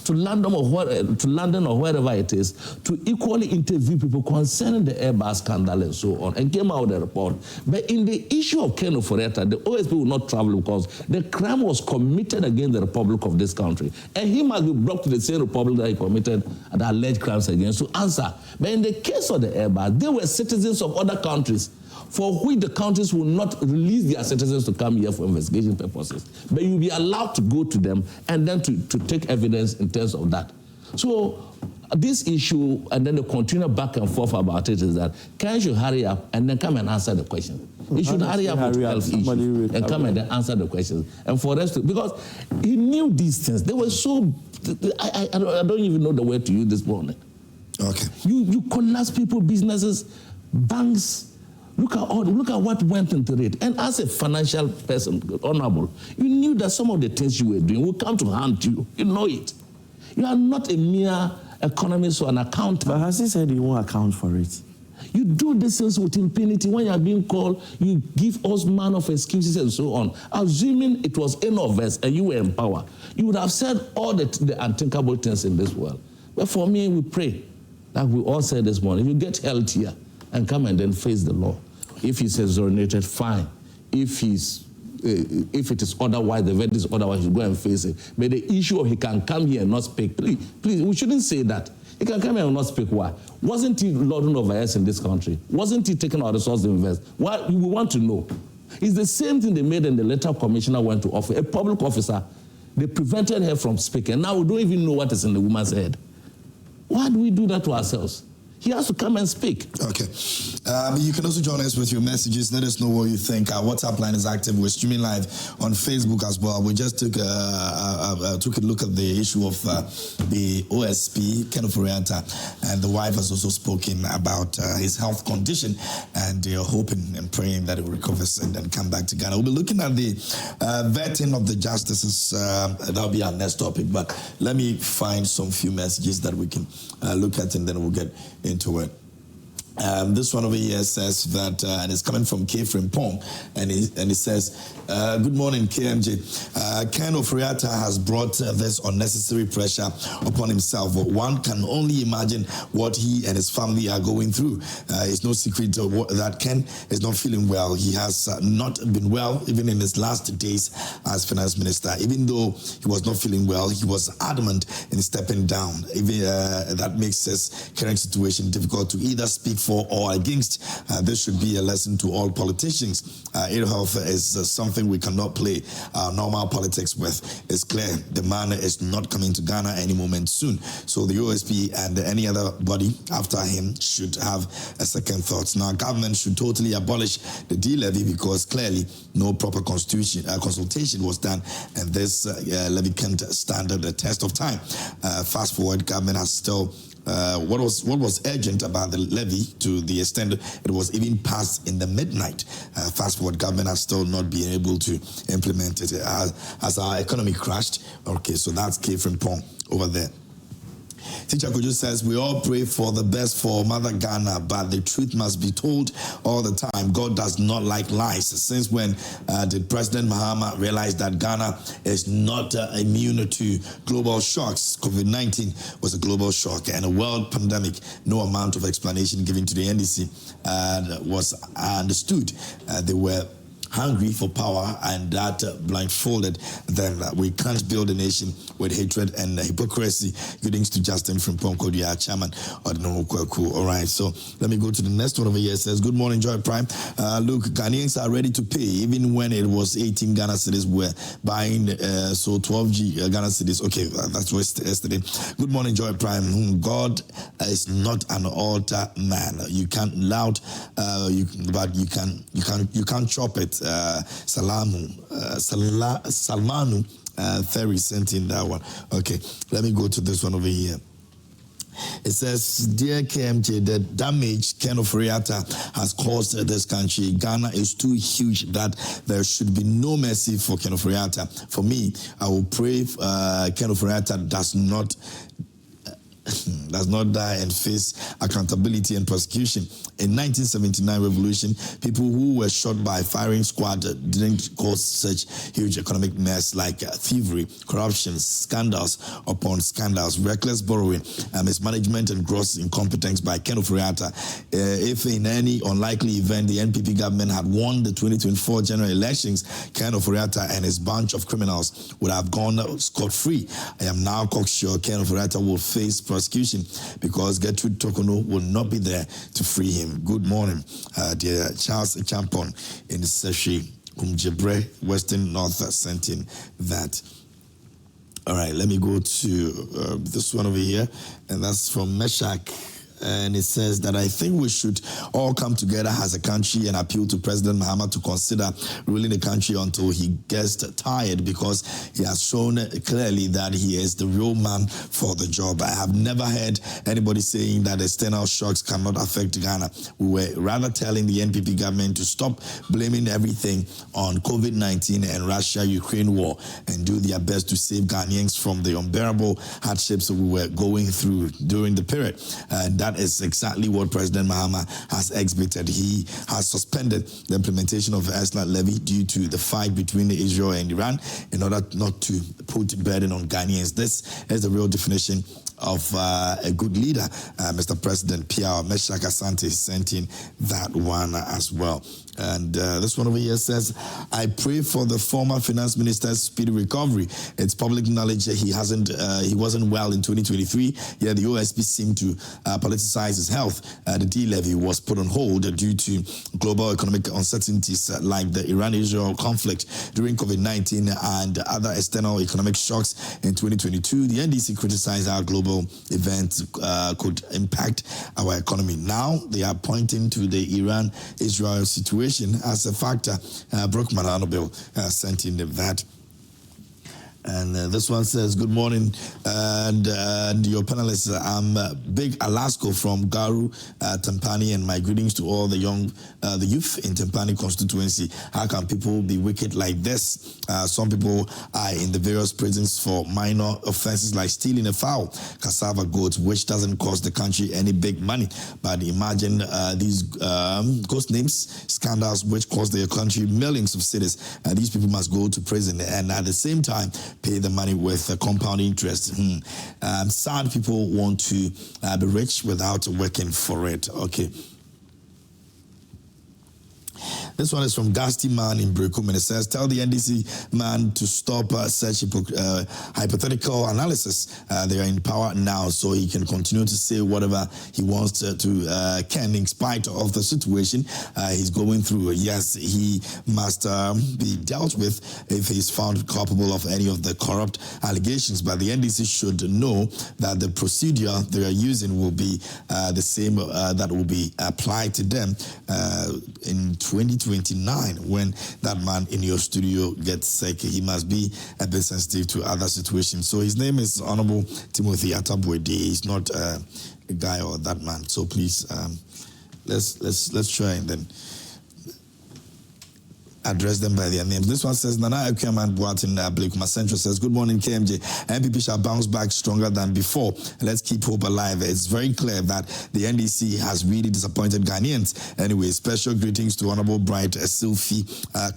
to London or wherever it is, to equally interview people concerning the Airbus scandal and so on, and came out with a report. But in the issue of Ken Ofori-Atta, the OSP will not travel because the crime was committed against the Republic of this country. And he must be brought to the same Republic that he committed the alleged crimes against to answer. But in the case of the Airbus, they were citizens of other countries for which the countries will not release their citizens to come here for investigation purposes. But you'll be allowed to go to them and then to take evidence in terms of that. So this issue, and then the continual back and forth about it, is that Ken should hurry up and then come and answer the question. He should hurry up with health issues and come and then answer the questions. And for us to, because he knew these things. They were so, I don't even know the word to use this morning.
Okay.
You collapse people, businesses, banks. Look at what went into it. And as a financial person, honorable, you knew that some of the things you were doing will come to haunt you. You know it. You are not a mere economist or an accountant.
But has he said he won't account for it?
You do these things with impunity. When you are being called, you give us man of excuses and so on. Assuming it was any of us and you were in power, you would have said all the unthinkable things in this world. But for me, we pray, like we all said this morning, you get healthier and come and then face the law. If he's exonerated, fine. If it is otherwise, the verdict is otherwise, you go and face it. But the issue of he can come here and not speak, please, we shouldn't say that. He can come here and not speak. Why? Wasn't he lording over us in this country? Wasn't he taking our resources to invest? Why? We want to know. It's the same thing they made when the letter commissioner went to office. A public officer, they prevented her from speaking. Now we don't even know what is in the woman's head. Why do we do that to ourselves? He has to come and speak.
Okay. You can also join us with your messages. Let us know what you think. Our WhatsApp line is active. We're streaming live on Facebook as well. We just took a look at the issue of the OSP, Ken Ofori-Atta, and the wife has also spoken about his health condition, and they're hoping and praying that he recovers and then come back to Ghana. We'll be looking at the vetting of the justices. That'll be our next topic, but let me find some few messages that we can look at, and then we'll get into it. This one over here says that, and it's coming from K. Frimpong, and he says, good morning, KMJ. Ken Ofori-Atta has brought this unnecessary pressure upon himself. One can only imagine what he and his family are going through. It's no secret that Ken is not feeling well. He has not been well even in his last days as finance minister. Even though he was not feeling well, he was adamant in stepping down. Even that makes his current situation difficult to either speak for or against. This should be a lesson to all politicians. Ill health is something we cannot play normal politics with. It's clear the man is not coming to Ghana any moment soon. So the OSP and any other body after him should have a second thought. Now, government should totally abolish the D-levy because clearly no proper consultation was done, and this levy can't stand the test of time. Fast forward, government has still what was urgent about the levy to the extent it was even passed in the midnight. Fast forward, government has still not been able to implement it as our economy crashed. Okay, so that's K. Frimpong over there. Teacher Kojo says, we all pray for the best for Mother Ghana, but the truth must be told all the time. God does not like lies. Since when did President Mahama realize that Ghana is not immune to global shocks? COVID-19 was a global shock and a world pandemic. No amount of explanation given to the NDC was understood. They were hungry for power, and that blindfolded them. We can't build a nation with hatred and hypocrisy. Greetings to Justin from Ponkodia, chairman of the Nokweku. All right, so let me go to the next one over here. It says, good morning, Joy Prime. Look, Ghanaians are ready to pay, even when it was 18 Ghana cedis were buying, so 12 Ghana cedis. Okay, that's yesterday. Good morning, Joy Prime. God is not an altar man. You can't loud, but you can't chop it. Salmanu Ferry sent in that one. Okay, let me go to this one over here. It says, dear KMJ, the damage Ken Ofori-Atta has caused this country, Ghana, is too huge that there should be no mercy for Ken Ofori-Atta. For me, I will pray Ken Ofori-Atta does not does not die and face accountability and prosecution. In 1979 revolution, people who were shot by firing squad didn't cause such huge economic mess like thievery, corruption, scandals upon scandals, reckless borrowing, mismanagement and gross incompetence by Ken Ofori-Atta. If in any unlikely event the NPP government had won the 2024 general elections, Ken Ofori-Atta and his bunch of criminals would have gone scot-free. I am now cocksure Ken Ofori-Atta will face prosecution because Gertrude Tokono will not be there to free him. Good morning, dear Charles Champon in the Seshi Kumjebre, Western North, sent in that. All right, let me go to this one over here, and that's from Meshach. And it says that I think we should all come together as a country and appeal to President Mahama to consider ruling the country until he gets tired, because he has shown clearly that he is the real man for the job. I have never heard anybody saying that external shocks cannot affect Ghana. We were rather telling the NPP government to stop blaming everything on COVID-19 and Russia-Ukraine war and do their best to save Ghanaians from the unbearable hardships we were going through during the period. And that is exactly what President Mahama has exhibited. He has suspended the implementation of the Island levy due to the fight between Israel and Iran in order not to put burden on Ghanaians. This is the real definition of a good leader. Mr. President Pierre Meshach Asante sent in that one as well. And this one over here says, I pray for the former finance minister's speedy recovery. It's public knowledge that he wasn't well in 2023. Yeah, the OSP seemed to politicize his health. The D-levy was put on hold due to global economic uncertainties like the Iran-Israel conflict during COVID-19 and other external economic shocks in 2022. The NDC criticized how global events could impact our economy. Now they are pointing to the Iran-Israel situation as a factor. Brooke Mananobil sent in that. And this one says, good morning, and your panelists. I'm Big Alasko from Garu, Tempani, and my greetings to all the youth in Tempani constituency. How can people be wicked like this? Some people are in the various prisons for minor offenses like stealing a fowl, cassava goats, which doesn't cost the country any big money. But imagine these ghost names, scandals, which cost the country millions of cedis. These people must go to prison, and at the same time, pay the money with compound interest. Sad people want to be rich without working for it. Okay. This one is from Gasti Man in Brekum, and it says, tell the NDC man to stop such hypothetical analysis. They are in power now, so he can continue to say whatever he wants to Ken, in spite of the situation he's going through. Yes, he must be dealt with if he's found culpable of any of the corrupt allegations, but the NDC should know that the procedure they are using will be the same that will be applied to them in 2029 when that man in your studio gets sick. He must be a bit sensitive to other situations. So his name is Honorable Timothy Atabwede. He's not a guy or that man. So please, let's try and then address them by their names. This one says, Nana Ekuyaman Boatin Blakuma Central says, good morning, KMJ. NPP shall bounce back stronger than before. Let's keep hope alive. It's very clear that the NDC has really disappointed Ghanaians. Anyway, special greetings to Honorable Bright Silfi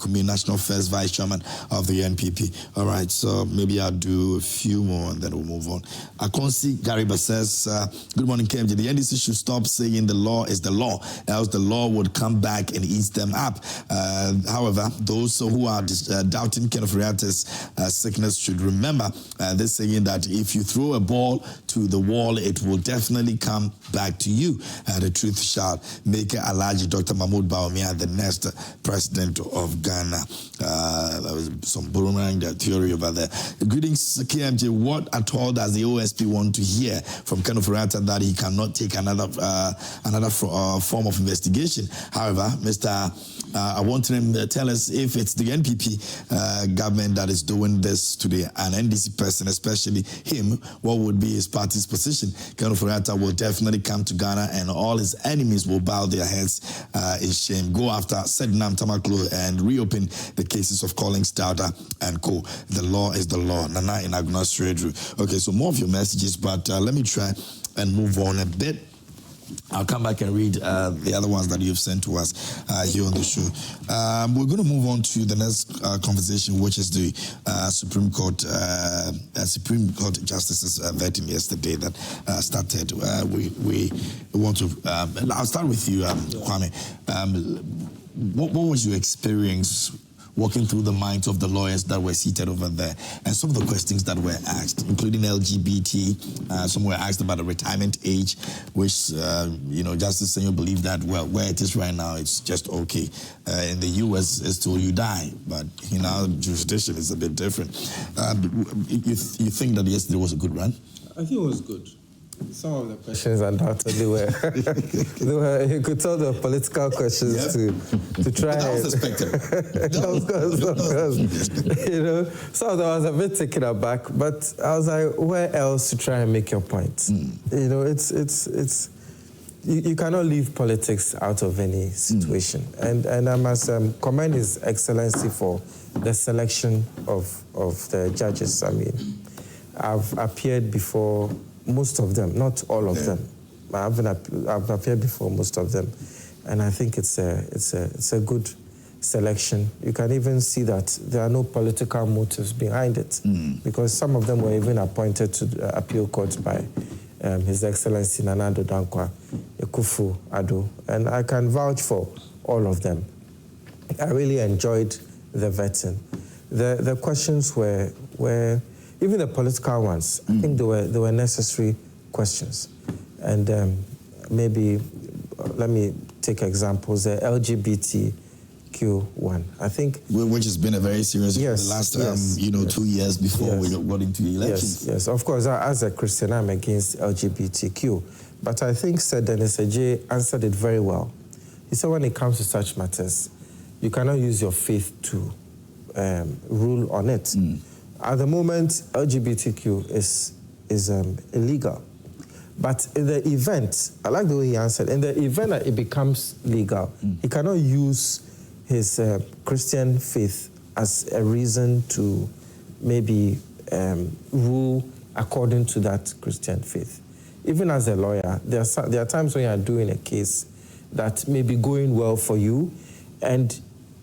Kumi, National First Vice Chairman of the NPP. All right, so maybe I'll do a few more and then we'll move on. Akonsi Gariba says, good morning, KMJ. The NDC should stop saying the law is the law, else the law would come back and eat them up. However, those who are doubting Ken Ofori-Atta's sickness should remember this saying that if you throw a ball to the wall, it will definitely come back to you. The truth shall make Alhaji Dr. Mahmoud Bawumia the next president of Ghana. There was some boomerang theory about that. Greetings, KMJ. What at all does the OSP want to hear from Ken Ofori-Atta that he cannot take another form of investigation? However, Mr. Awontirim, tell tell us if it's the NPP government that is doing this to an NDC person, especially him, what would be his party's position? Ken Ofori-Atta will definitely come to Ghana and all his enemies will bow their heads in shame. Go after Sednam Tamaklo and reopen the cases of Collins Dowda and co. The law is the law. Nana in Agnos Redru. Okay, so more of your messages, but let me try and move on a bit. I'll come back and read the other ones that you've sent to us here on the show. We're going to move on to the next conversation, which is the Supreme Court Justice's vetting yesterday that started. We want to. I'll start with you, Kwame. What was your experience walking through the minds of the lawyers that were seated over there, and some of the questions that were asked, including LGBT. Some were asked about the retirement age, which, Justice Senyo believed that, well, where it is right now, it's just okay. In the U.S., it's till you die, but in our jurisdiction, it's a bit different. You think that yesterday was a good run?
I think it was good. Some of the questions undoubtedly were, you could tell the political questions to try.
That was expected.
Of course. Some of them I was a bit taken aback, but I was like, where else to try and make your point? It's you cannot leave politics out of any situation. And I must commend His Excellency for the selection of the judges. I mean, I've appeared before most of them, not all of them. I've appeared before most of them, and I think it's a good selection. You can even see that there are no political motives behind it, because some of them were even appointed to the appeal court by His Excellency Nana Dankwa Akufo-Addo, and I can vouch for all of them. I really enjoyed the vetting. The questions were even the political ones, I think they were necessary questions. And maybe, let me take examples, the LGBTQ one. I think...
Which has been a very serious issue the last, 2 years before we got into the elections.
Yes, of course, as a Christian, I'm against LGBTQ. But I think Dennis J answered it very well. He said when it comes to such matters, you cannot use your faith to rule on it. At the moment, LGBTQ is illegal. But in the event, I like the way he answered, in the event that it becomes legal, he cannot use his Christian faith as a reason to maybe rule according to that Christian faith. Even as a lawyer, there are times when you are doing a case that may be going well for you, and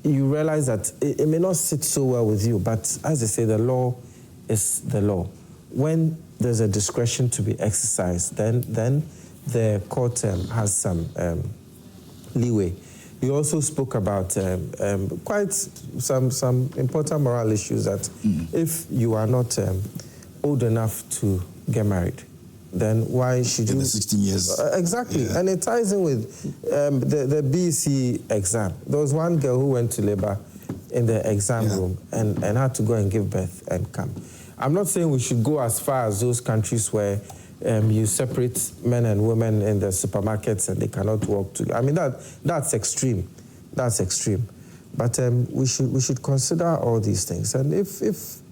you realize that it may not sit so well with you, but as they say, the law is the law. When there's a discretion to be exercised, then the court has some leeway. He also spoke about quite some important moral issues that if you are not old enough to get married, then why should you...
In the 16 years.
Exactly. Yeah. And it ties in with the BC exam. There was one girl who went to labor in the exam room and had to go and give birth and come. I'm not saying we should go as far as those countries where you separate men and women in the supermarkets and they cannot walk together. I mean, that's extreme. That's extreme. But we should consider all these things. And if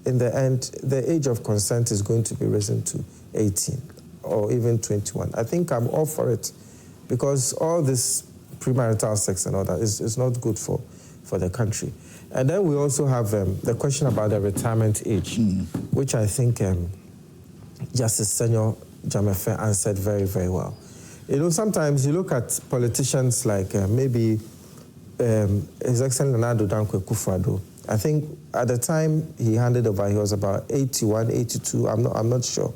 in the end, the age of consent is going to be risen to 18, or even 21. I think I'm all for it, because all this premarital sex and all that is not good for the country. And then we also have the question about the retirement age, which I think Justice Senyo Jamefe answered very, very well. Sometimes you look at politicians like maybe His Excellency Nana Dankwa Akufo-Addo. I think at the time he handed over, he was about 81, 82, I'm not sure.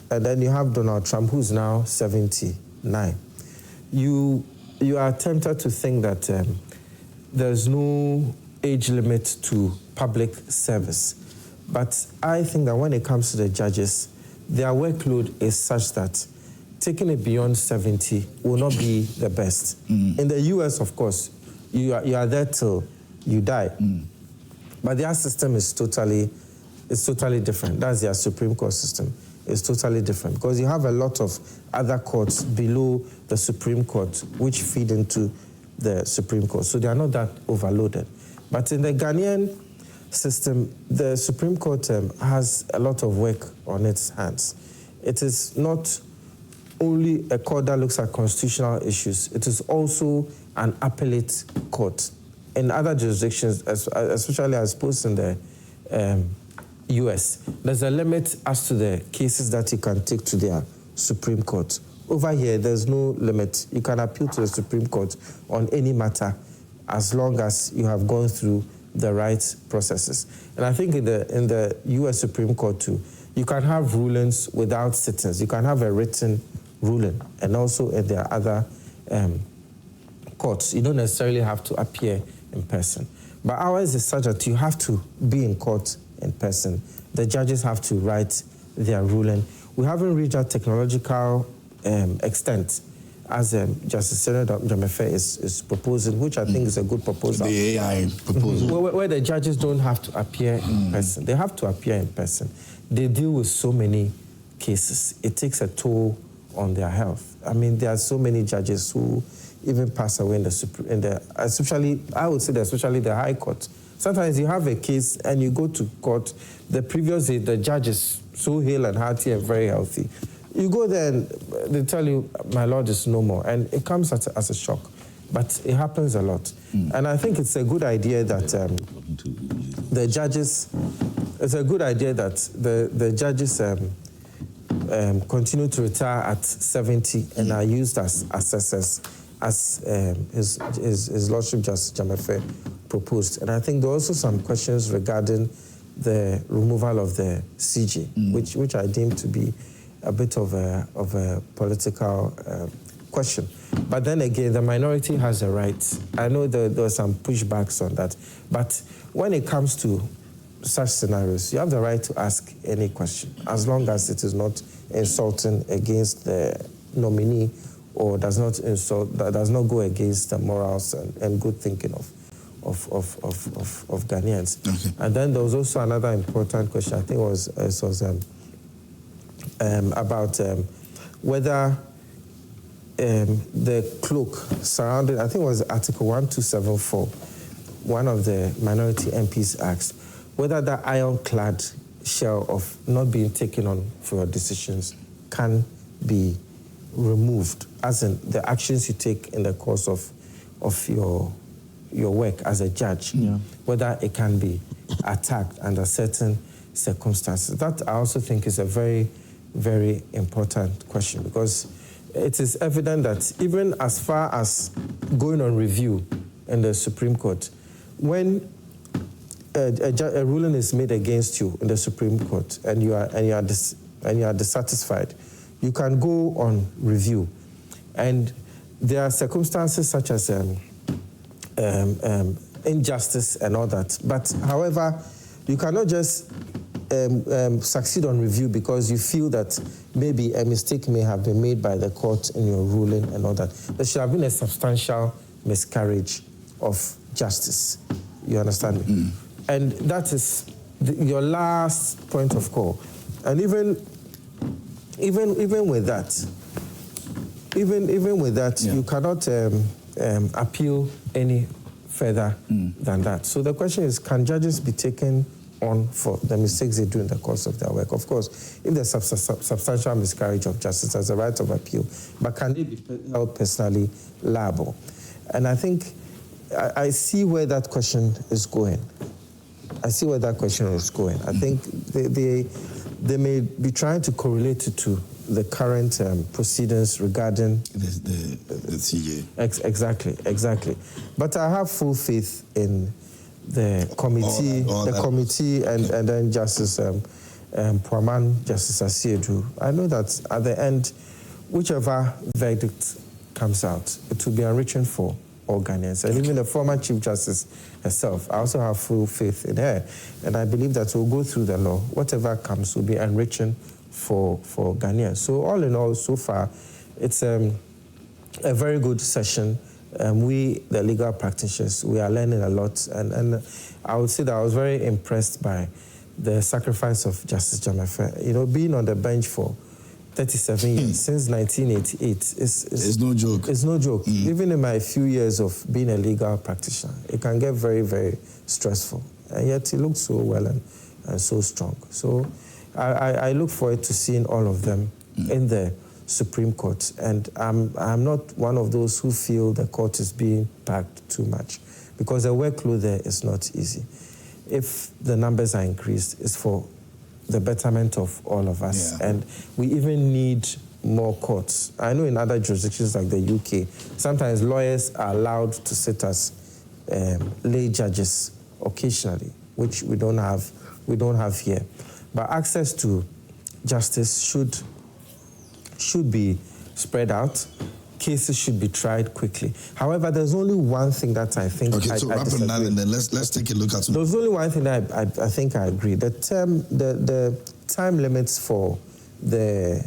And then you have Donald Trump, who's now 79. You are tempted to think that there's no age limit to public service. But I think that when it comes to the judges, their workload is such that taking it beyond 70 will not be the best. In the US, of course, you are there till you die. But their system is totally different. That's their Supreme Court system. It's totally different because you have a lot of other courts below the Supreme Court which feed into the Supreme Court. So they are not that overloaded. But in the Ghanaian system, the Supreme Court has a lot of work on its hands. It is not only a court that looks at constitutional issues, it is also an appellate court. In other jurisdictions, especially I suppose in the US, there's a limit as to the cases that you can take to their Supreme Court. Over here, there's no limit. You can appeal to the Supreme Court on any matter as long as you have gone through the right processes. And I think in the US Supreme Court too, you can have rulings without sittings. You can have a written ruling. And also in their other courts, you don't necessarily have to appear in person. But ours is such that you have to be in court in person. The judges have to write their ruling. We haven't reached that technological extent as Justice Senator Jamefe is proposing, which I think is a good proposal.
The AI proposal.
Where the judges don't have to appear in person. They have to appear in person. They deal with so many cases. It takes a toll on their health. I mean, there are so many judges who even pass away especially, I would say that especially the High Court. Sometimes you have a case and you go to court, the previous day, the judge is so hale and hearty and very healthy. You go there and they tell you, my Lord is no more. And it comes as a shock. But it happens a lot. And I think it's a good idea that the judges, continue to retire at 70 and are used as assessors, as his Lordship Justice Jamefe proposed. And I think there are also some questions regarding the removal of the CJ, which I deem to be a bit of a political question. But then again, the minority has a right. I know there are some pushbacks on that. But when it comes to such scenarios, you have the right to ask any question, as long as it is not insulting against the nominee or does not go against the morals and good thinking of Ghanaians.
Okay.
And then there was also another important question. I think it was about whether the cloak surrounded, I think it was Article 1274, one of the minority MPs asked, whether that ironclad shell of not being taken on for your decisions can be removed, as in the actions you take in the course of your work as a judge, whether it can be attacked under certain circumstances. That I also think is a very, very important question, because it is evident that even as far as going on review in the Supreme Court, when a ruling is made against you in the Supreme Court and you are dissatisfied, you can go on review. And there are circumstances such as injustice and all that. But however, you cannot just succeed on review because you feel that maybe a mistake may have been made by the court in your ruling and all that. There should have been a substantial miscarriage of justice. You understand me? And that is your last point of call. And even with that, you cannot appeal any further than that. So the question is, can judges be taken on for the mistakes they do in the course of their work? Of course, if there's substantial miscarriage of justice, there's a right of appeal, but can they be held personally liable? And I think I see where that question is going. I think they may be trying to correlate it to the current proceedings regarding
the CJ.
Exactly. But I have full faith in the committee, and then Justice Puaman, Justice Asiedu. I know that at the end, whichever verdict comes out, it will be enriching for all Ghanaians. And even the former Chief Justice herself, I also have full faith in her. And I believe that we'll go through the law. Whatever comes will be enriching for Ghanaians. So all in all, so far, it's a very good session. We, the legal practitioners, we are learning a lot. And I would say that I was very impressed by the sacrifice of Justice Jamefe. You know, being on the bench for 37 years, since 1988.
It's no joke.
It's no joke. Even in my few years of being a legal practitioner, it can get very, very stressful. And yet it looks so well and so strong. So I look forward to seeing all of them in the Supreme Court. And I'm not one of those who feel the court is being packed too much, because the workload there is not easy. If the numbers are increased, it's for the betterment of all of us. Yeah. And we even need more courts. I know in other jurisdictions like the UK, sometimes lawyers are allowed to sit as lay judges occasionally, which we don't have here. But access to justice should be spread out. Cases should be tried quickly. However, there's only one thing that I think
so wrap on that, and then let's take a look at.
There's only one thing that I think I agree. The time limits for the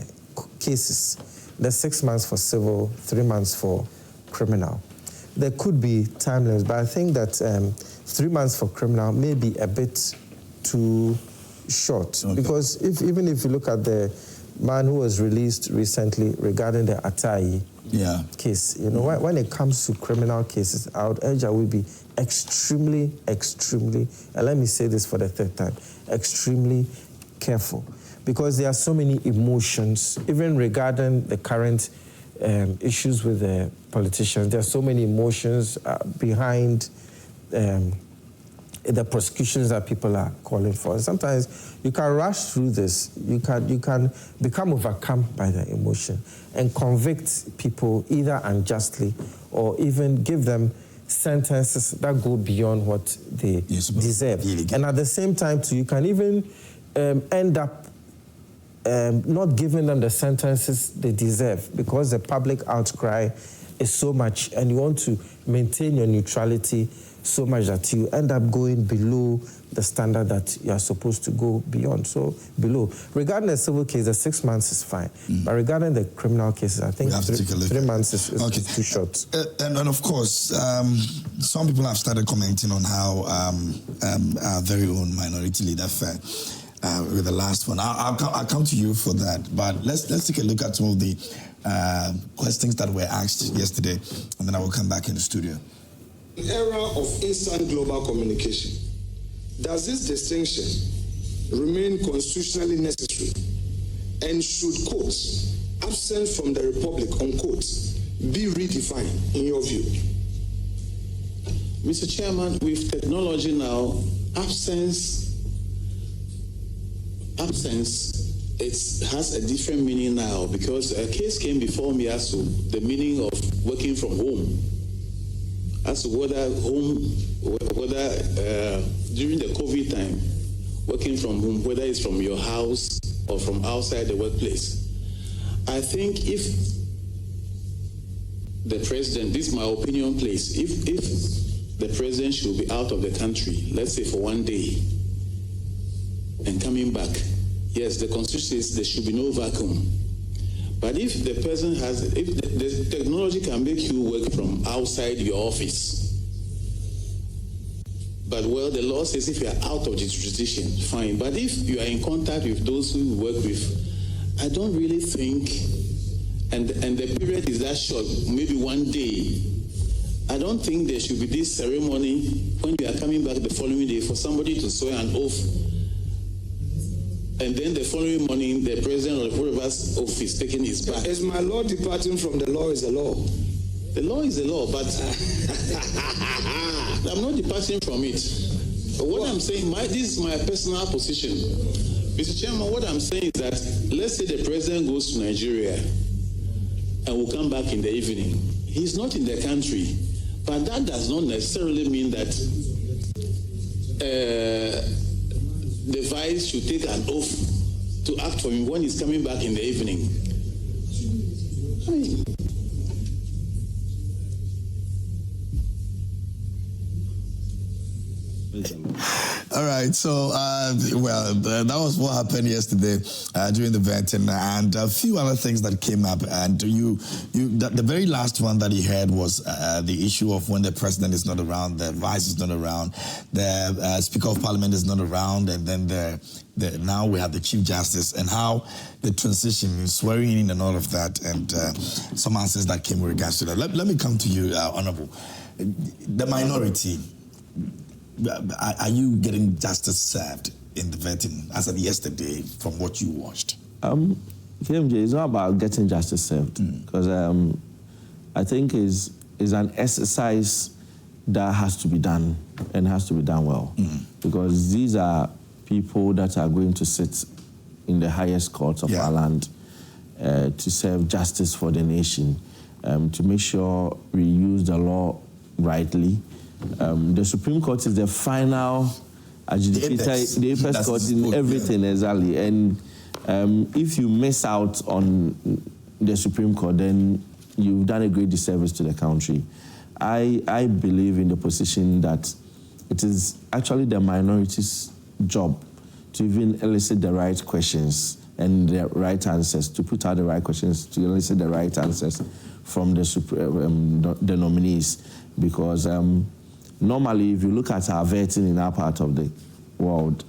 cases, the 6 months for civil, 3 months for criminal. There could be time limits, but I think that 3 months for criminal may be a bit too short. Okay. Because even if you look at the man who was released recently regarding the Atai case, you know, when it comes to criminal cases, I would urge that we be extremely, and let me say this for the third time, extremely careful, because there are so many emotions, even regarding the current issues with the politicians. There are so many emotions behind the prosecutions that people are calling for. And sometimes you can rush through this. You can become overcome by the emotion and convict people either unjustly or even give them sentences that go beyond what they deserve. And at the same time, too, you can even end up not giving them the sentences they deserve, because the public outcry is so much, and you want to maintain your neutrality so much that you end up going below the standard that you are supposed to go beyond, so below. Regarding the civil case, the 6 months is fine. But regarding the criminal cases, I think 3 months is too short.
And of course, some people have started commenting on how our very own minority leader fared with the last one. I'll come to you for that, but let's take a look at some of the questions that were asked yesterday, and then I will come back in the studio.
In the era of instant global communication, does this distinction remain constitutionally necessary, and should quotes absent from the Republic unquote be redefined in your view?
Mr. Chairman, with technology now, absence it has a different meaning now, because a case came before me as to the meaning of working from home, as to whether during the COVID time, working from home, whether it's from your house or from outside the workplace. I think if the president, this is my opinion, please, if the president should be out of the country, let's say for 1 day, and coming back, yes, the constitution says there should be no vacuum. But if the person if the technology can make you work from outside your office, but well, the law says if you are out of the jurisdiction, fine. But if you are in contact with those who you work with, I don't really think, and the period is that short, maybe 1 day, I don't think there should be this ceremony when you are coming back the following day for somebody to swear an oath. And then the following morning, the president or whoever's oath is taking his back.
Is my law departing from the law is the law?
The law is the law, but I'm not departing from it. But what I'm saying, this is my personal position. Mr. Chairman, what I'm saying is that let's say the president goes to Nigeria and will come back in the evening. He's not in the country, but that does not necessarily mean that the vice should take an oath to act for him when he's coming back in the evening. I mean,
All right. So, that was what happened yesterday during the vetting, and a few other things that came up. And the very last one that he heard was the issue of when the president is not around, the vice is not around, the Speaker of Parliament is not around, and then now we have the Chief Justice, and how the transition, swearing in and all of that, and some answers that came with regards to that. Let me come to you, Honorable. The minority, are you getting justice served in the vetting as of yesterday from what you watched?
KMJ, it's not about getting justice served, because I think is an exercise that has to be done, and has to be done well, because these are people that are going to sit in the highest courts of our land to serve justice for the nation, to make sure we use the law rightly. The Supreme Court is the final adjudicator, the apex court in everything, exactly. And if you miss out on the Supreme Court, then you've done a great disservice to the country. I believe in the position that it is actually the minority's job to even elicit the right questions and the right answers, to put out the right questions, to elicit the right answers from the nominees. Because normally, if you look at our vetting in our part of the world,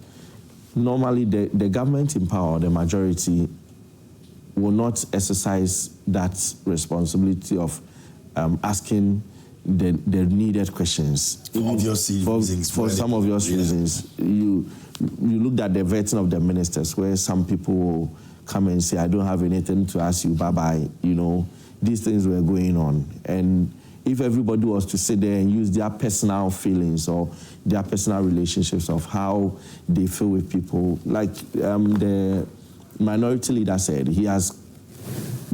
normally the government in power, the majority, will not exercise that responsibility of asking the needed questions. For some obvious reasons. You looked at the vetting of the ministers, where some people will come and say, I don't have anything to ask you, bye-bye. You know, these things were going on. And if everybody was to sit there and use their personal feelings or their personal relationships of how they feel with people, like the minority leader said, he has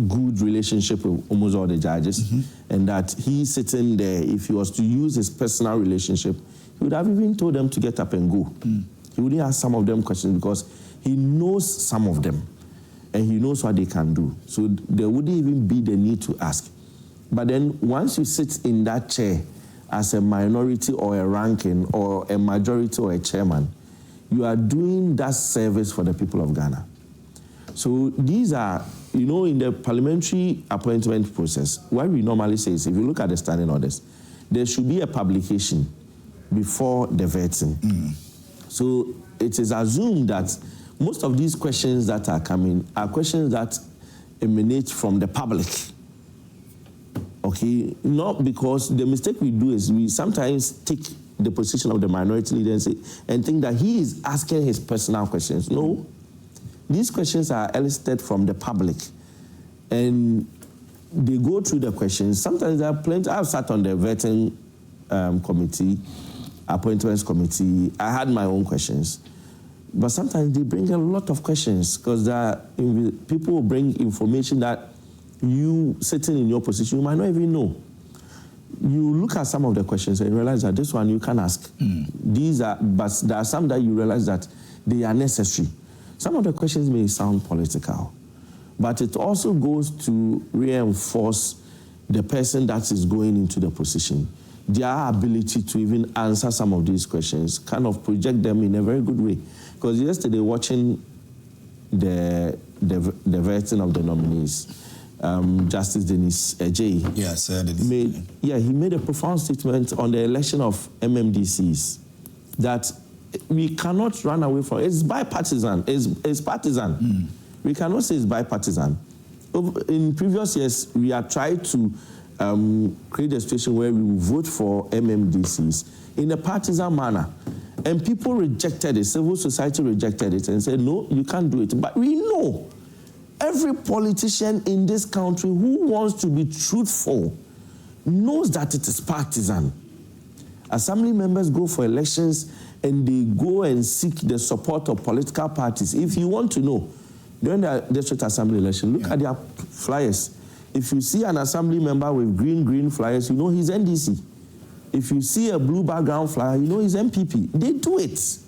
good relationship with almost all the judges, and that he's sitting there, if he was to use his personal relationship, he would have even told them to get up and go. He wouldn't ask some of them questions because he knows some of them and he knows what they can do. So there wouldn't even be the need to ask. But then once you sit in that chair as a minority or a ranking or a majority or a chairman, you are doing that service for the people of Ghana. So these are, you know, in the parliamentary appointment process, what we normally say is, if you look at the standing orders, there should be a publication before the vetting. So it is assumed that most of these questions that are coming are questions that emanate from the public. Okay, not because the mistake we do is we sometimes take the position of the minority leader and think that he is asking his personal questions. No, these questions are elicited from the public, and they go through the questions. Sometimes there are plenty. I've sat on the vetting committee, appointments committee. I had my own questions, but sometimes they bring a lot of questions because people will bring information that you sitting in your position, you might not even know. You look at some of the questions and realize that this one you can ask. But there are some that you realize that they are necessary. Some of the questions may sound political, but it also goes to reinforce the person that is going into the position. Their ability to even answer some of these questions, kind of project them in a very good way. Because yesterday, watching the vetting of the nominees, Justice Dennis Ejay, he made a profound statement on the election of MMDCs that we cannot run away from. It's bipartisan. It's partisan. We cannot say it's bipartisan. In previous years, we have tried to create a situation where we will vote for MMDCs in a partisan manner. And people rejected it. Civil society rejected it and said, no, you can't do it. But we know every politician in this country who wants to be truthful knows that it is partisan. Assembly members go for elections and they go and seek the support of political parties. If you want to know, during the district assembly election, look at their flyers. If you see an assembly member with green flyers, you know he's NDC. If you see a blue background flyer, you know he's NPP. They do it.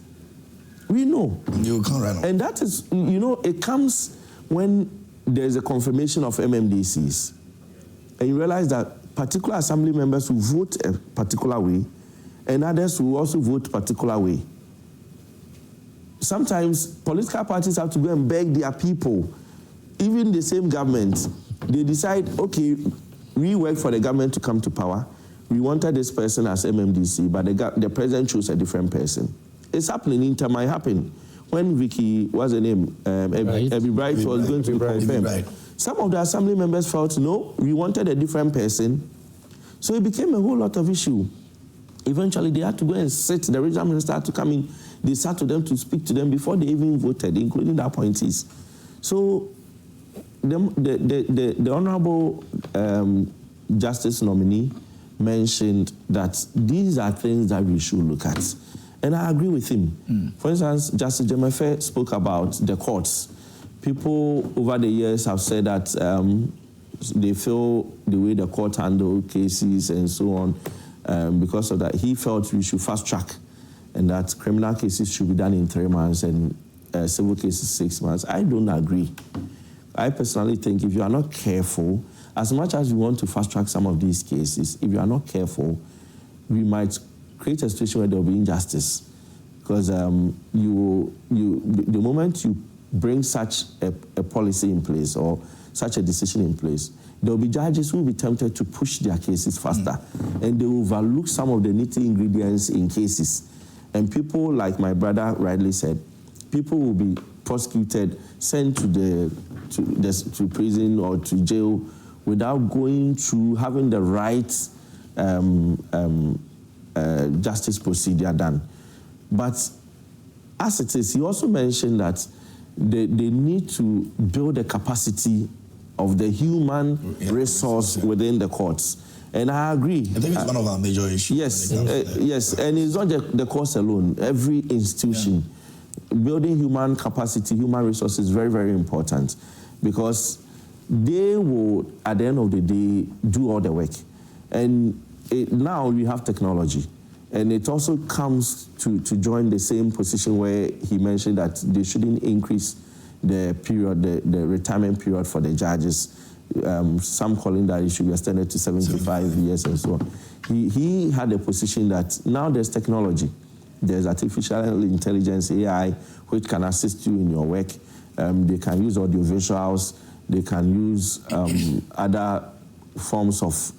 We know.
You can't run.
And that is, you know, it comes when there's a confirmation of MMDCs. And you realize that particular assembly members will vote a particular way, and others will also vote a particular way. sometimes political parties have to go and beg their people. Even the same government, they decide, okay, we work for the government to come to power. We wanted this person as MMDC, but the president chose a different person. It's happening. It might happen. When Vicky, what's her name? Abby Bright was going to be confirmed. Some of the assembly members felt, no, we wanted a different person. So it became a whole lot of issue. Eventually, they had to go and sit. The regional minister had to come in. They sat to them to speak to them before they even voted, including the appointees. So the honorable justice nominee mentioned that these are things that we should look at. And I agree with him. For instance, Justice Jemefe spoke about the courts. People over the years have said that they feel the way the court handle cases and so on, because of that, he felt we should fast track and that criminal cases should be done in 3 months and civil cases 6 months. I don't agree. I personally think if you are not careful, as much as we want to fast track some of these cases, if you are not careful, we might create a situation where there will be injustice. Because the moment you bring such a policy in place or such a decision in place, there will be judges who will be tempted to push their cases faster. And they will overlook some of the nitty ingredients in cases. And people, like my brother rightly said, people will be prosecuted, sent to prison or to jail without going through having the right justice procedure done. But as it is, he also mentioned that they need to build the capacity of the human resource within the courts. And I agree.
I think it's one of our major issues.
Yes, yes, and it's not the courts alone. Every institution, building human capacity, human resources is very, very important because they will, at the end of the day, do all the work. And now we have technology. And it also comes to join the same position where he mentioned that they shouldn't increase the period, the retirement period for the judges. Some calling that it should be extended to 75 years and so on. He had a position that now there's technology. There's artificial intelligence, AI, which can assist you in your work. They can use audio visuals. They can use other forms of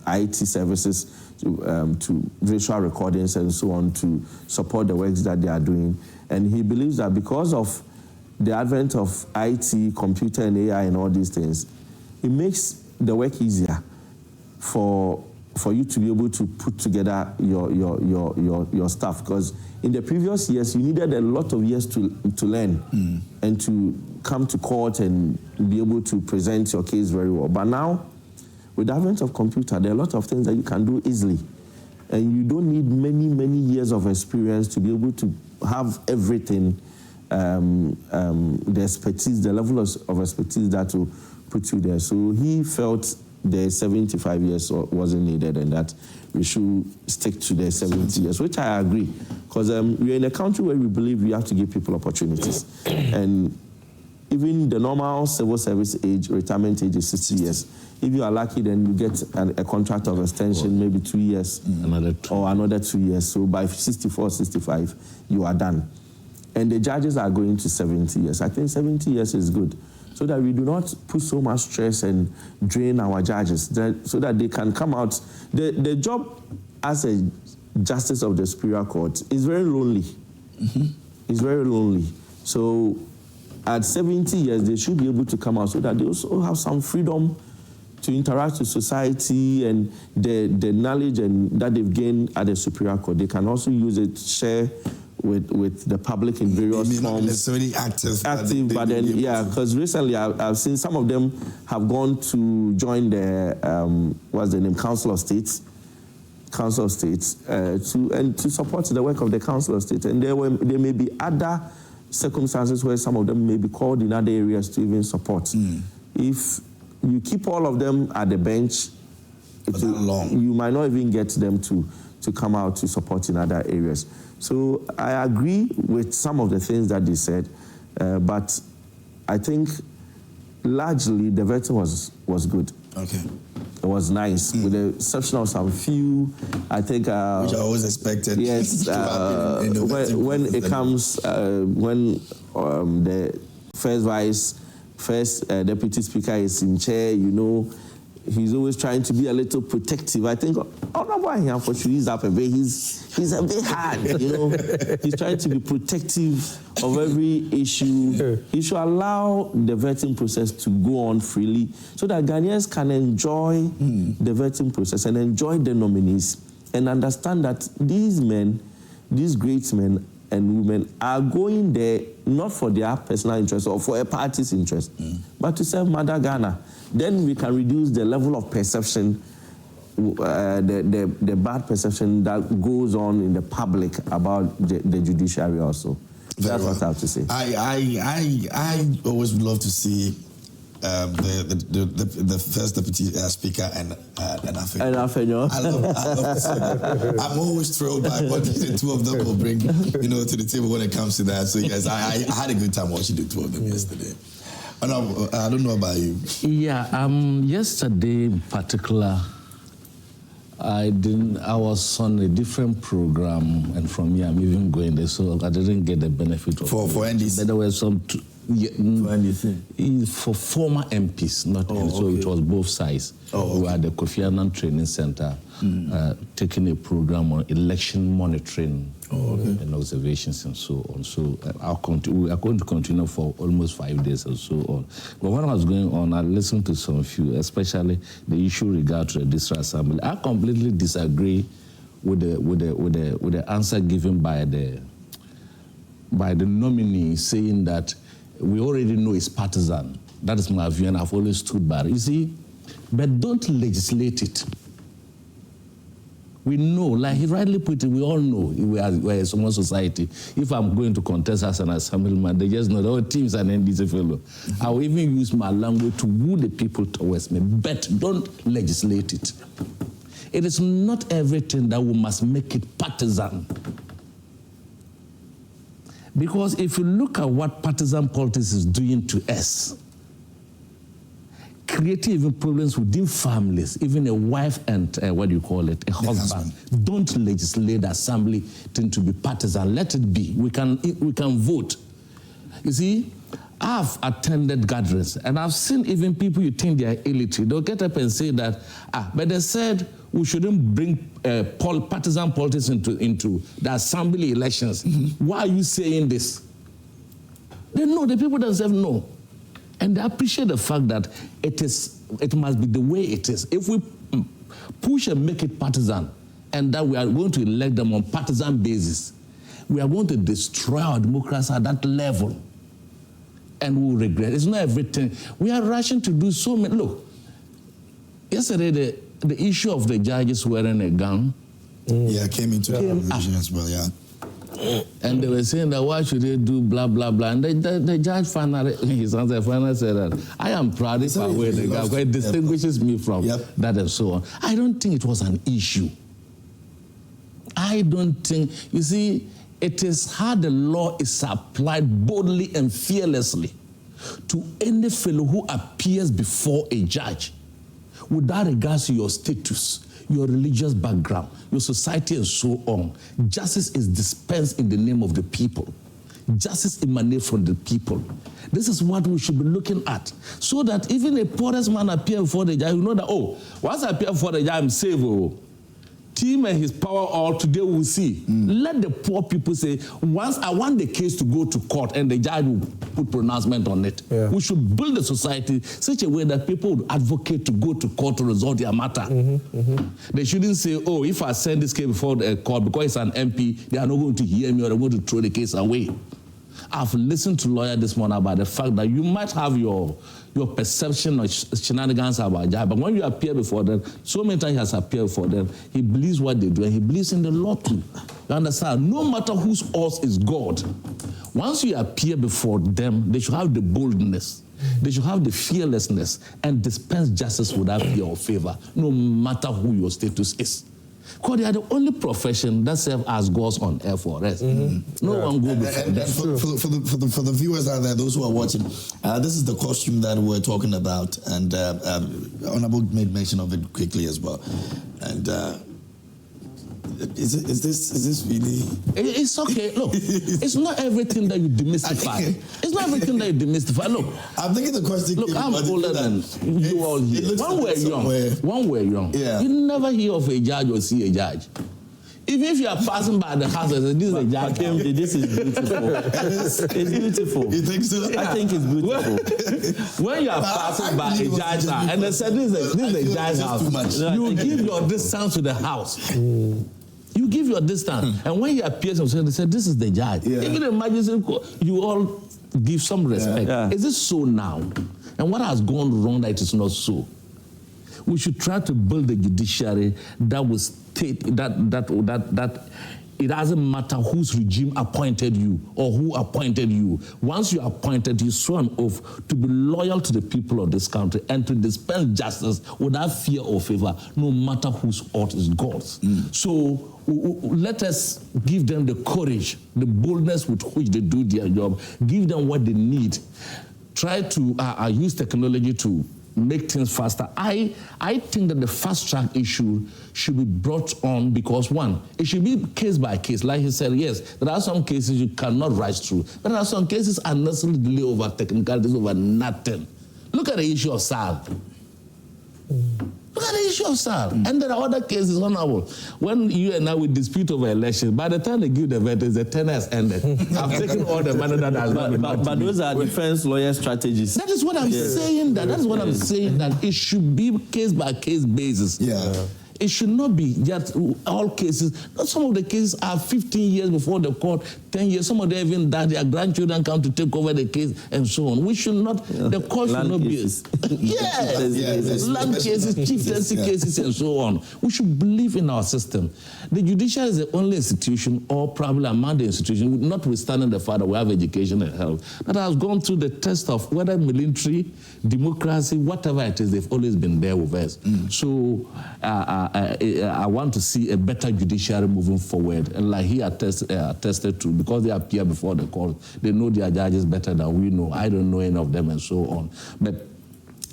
IT services to visual recordings and so on to support the works that they are doing. And he believes that because of the advent of IT, computer and AI and all these things, it makes the work easier for you to be able to put together your stuff. Because in the previous years, you needed a lot of years to learn and to come to court and be able to present your case very well. But now, with the advent of computer, there are a lot of things that you can do easily. And you don't need many, many years of experience to be able to have everything, the expertise, the level of expertise that will put you there. So he felt the 75 years wasn't needed and that we should stick to the 70 years, which I agree. Because we're in a country where we believe we have to give people opportunities. And even the normal civil service age, retirement age is 60 years. If you are lucky, then you get a contract of extension, maybe 2 years. Or another 2 years. So by 64, 65, you are done. And the judges are going to 70 years. I think 70 years is good, so that we do not put so much stress and drain our judges, so that they can come out. The job as a justice of the Superior Court is very lonely. It's very lonely. So at 70 years, they should be able to come out so that they also have some freedom to interact with society and the knowledge that they've gained at the Superior Court. They can also use it, share with the public in various forms.
Not necessarily active,
but then, yeah, because recently I've seen some of them have gone to join the, what's the name, Council of State, to support the work of the Council of State. And there may be other circumstances where some of them may be called in other areas to even support. If you keep all of them at the bench, you might not even get them to come out to support in other areas. So I agree with some of the things that they said, but I think largely the vetting was good.
Okay.
It was nice, with the exception of some few, I think... which
I always expected.
Yes, when it comes, when the first deputy speaker is in chair, you know, he's always trying to be a little protective. I think, he's up a bit. He's a bit hard, you know. He's trying to be protective of every issue. He should allow the vetting process to go on freely so that Ghanaians can enjoy the vetting process and enjoy the nominees and understand that these men, these great men and women are going there not for their personal interest or for a party's interest, but to serve Mother Ghana. Then we can reduce the level of perception, the bad perception that goes on in the public about the judiciary also. That's what I have to say.
I always would love to see the first deputy speaker and Afenyo. I love to see that. I'm always thrilled by what the two of them will bring, you know, to the table when it comes to that. So yes, I had a good time watching the two of them yesterday. I don't know about you. Yeah,
yesterday in particular, I was on a different program, and from here I'm even going there, so I didn't get the benefit of
for NDC.
But there were some for former MPs, not so it was both sides. We were at the Kofi Annan Training Center taking a program on election monitoring and observations and so on. So we are going to continue for almost 5 days and so on. But when I was going on, I listened to some few, especially the issue regard to the district assembly. I completely disagree with the answer given by the nominee, saying that we already know it's partisan. That is my view, and I've always stood by it. You see, but don't legislate it. We know, like he rightly put it, we all know we're a small society. If I'm going to contest as an assemblyman, they just know, Tim's an NDC fellow. I will even use my language to woo the people towards me, but don't legislate it. It is not everything that we must make it partisan. Because if you look at what partisan politics is doing to us, creating even problems within families, even a wife and a husband. Don't legislate the assembly to be partisan. Let it be. We can vote. You see, I've attended gatherings and I've seen even people you think they are illiterate. They'll get up and say that, but they said we shouldn't bring partisan politics into the assembly elections. Why are you saying this? They know, the people themselves know. And they appreciate the fact that it must be the way it is. If we push and make it partisan, and that we are going to elect them on partisan basis, we are going to destroy our democracy at that level. And we'll regret. It's not everything. We are rushing to do so many. Look, yesterday the issue of the judges wearing a gown.
Came into the conversation as well,
And they were saying that why should they do blah, blah, blah. And the judge finally, his answer finally said that I am proud if I wear the gown, it distinguishes me from that and so on. I don't think it was an issue. I don't think, you see, it is how the law is applied boldly and fearlessly to any fellow who appears before a judge without regards to your status, your religious background, your society, and so on. Justice is dispensed in the name of the people. Justice emanates from the people. This is what we should be looking at, so that even a poorest man appear before the judge, you know that, once I appear before the judge, I'm saved. Team and his power all today we'll see. Let the poor people say, once I want the case to go to court and the judge will put pronouncement on it. We should build a society such a way that people would advocate to go to court to resolve their matter. They shouldn't say, if I send this case before the court because it's an MP, they are not going to hear me or they're going to throw the case away. I've listened to lawyer this morning about the fact that you might have your perception of shenanigans about judge, but when you appear before them, so many times he has appeared before them, he believes what they do and he believes in the law too. You understand? No matter whose horse is God, once you appear before them, they should have the boldness, they should have the fearlessness and dispense justice without fear or favor, no matter who your status is. Because they are the only profession that serve as gods on earth for us. No one go before them.
For the viewers out there, those who are watching, this is the costume that we're talking about, and Honorable made mention of it quickly as well. And is this really?
It's okay. Look, it's not everything that you demystify. It's not everything that you demystify. Look,
I'm thinking the question.
Look, I'm older than you all here. When we're young, you never hear of a judge or see a judge. Even if you are passing by the house and say, this is a judge.
This is beautiful. It's beautiful.
You think so?
I think it's beautiful.
When you are passing by a judge's house and they say, this is a judge's house, you give your distance to the house. You give your distance. And when he appears, they say, this is the judge. Even the magistrate, you all give some respect. Is it so now? And what has gone wrong that it is not so? We should try to build a judiciary that will state that it doesn't matter whose regime appointed you or who appointed you. Once you are appointed, you swear an oath to be loyal to the people of this country and to dispense justice without fear or favor, no matter whose ought is God's. So let us give them the courage, the boldness with which they do their job. Give them what they need. Try to use technology to make things faster. I think that the fast track issue should be brought on because, one, it should be case by case. Like he said, yes, there are some cases you cannot rise through, but there are some cases unnecessarily delay over technicalities, over nothing. Look at the issue of SAL. Look at the issue of SAL. And there are other cases, Honorable. When you and I will dispute over elections, by the time they give the verdict, the tenure has ended. I've taken all the money that has not been
But those are defense lawyer strategies.
That is what I'm saying. That's what I'm saying, that it should be case by case basis. It should not be just all cases. Some of the cases are 15 years before the court, 10 years. Some of them even died. Their grandchildren come to take over the case and so on. We should not, the court should not be. Land cases, chieftaincy cases and so on. We should believe in our system. The judiciary is the only institution, or probably among the institutions, notwithstanding the fact that we have education and health, that has gone through the test of whether military, democracy, whatever it is, they've always been there with us. So I want to see a better judiciary moving forward, and like he attested to, because they appear before the court, they know their judges better than we know. I don't know any of them and so on. But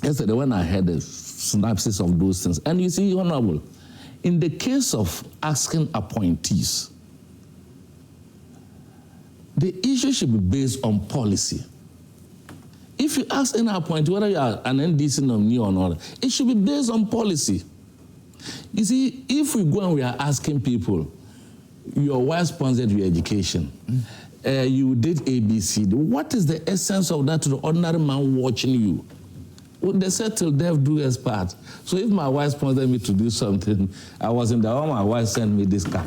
yesterday when I heard the synopsis of those things, and you see, Honorable, in the case of asking appointees, the issue should be based on policy. If you ask any appointee, whether you are an NDC nominee or not, it should be based on policy. You see, if we go and we are asking people, your wife sponsored your education, you did ABCD, what is the essence of that to the ordinary man watching you? Well, they said till death do us part. So if my wife sponsored me to do something, I was in the home, my wife sent me this car.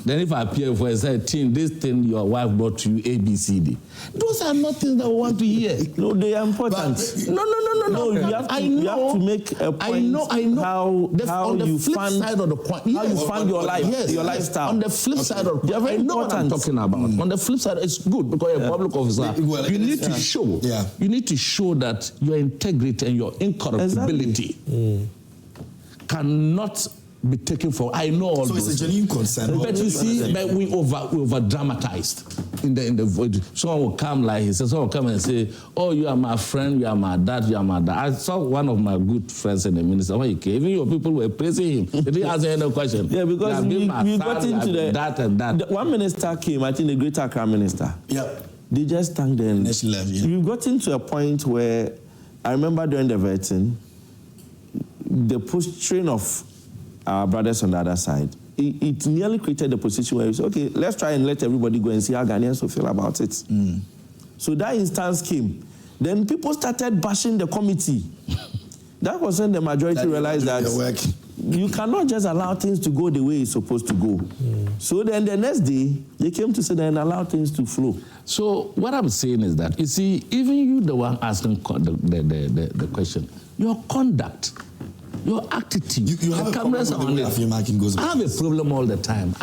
Then if I appear for a said, Tim, this thing your wife brought to you, ABCD. Those are not things that we want to hear.
No, they are important.
No.
You have to make a point.
I know.
How
on the
you
flip
fund,
side of the point.
How you fund your life, your lifestyle.
On the flip side of the point, I know what I'm talking about. On the flip side, it's good because you're a public officer. You need to show. You need to show that your integrity and your incorruptibility cannot be taken for. I know all those.
So it's a genuine concern.
But you see, but we over dramatized. In the someone will come like he says, someone will come and say, "Oh, you are my friend, you are my dad, you are my dad." I saw one of my good friends in the minister when he came. Even your people were praising him. They didn't answer any question.
Yeah, because we got into
that and that.
One minister came, I think the Greater Accra minister. They just thanked them. We got into a point where I remember during the vetting, the posturing of our brothers on the other side, it nearly created the position where we said, okay, let's try and let everybody go and see how Ghanaians will feel about it. So that instance came. Then people started bashing the committee. That was when the majority realized that you cannot just allow things to go the way it's supposed to go. So then the next day, they came to say then allow things to flow.
So what I'm saying is that, you see, even you, the one asking the question, your conduct, your attitude,
you have cameras on it.
I have a problem all the time.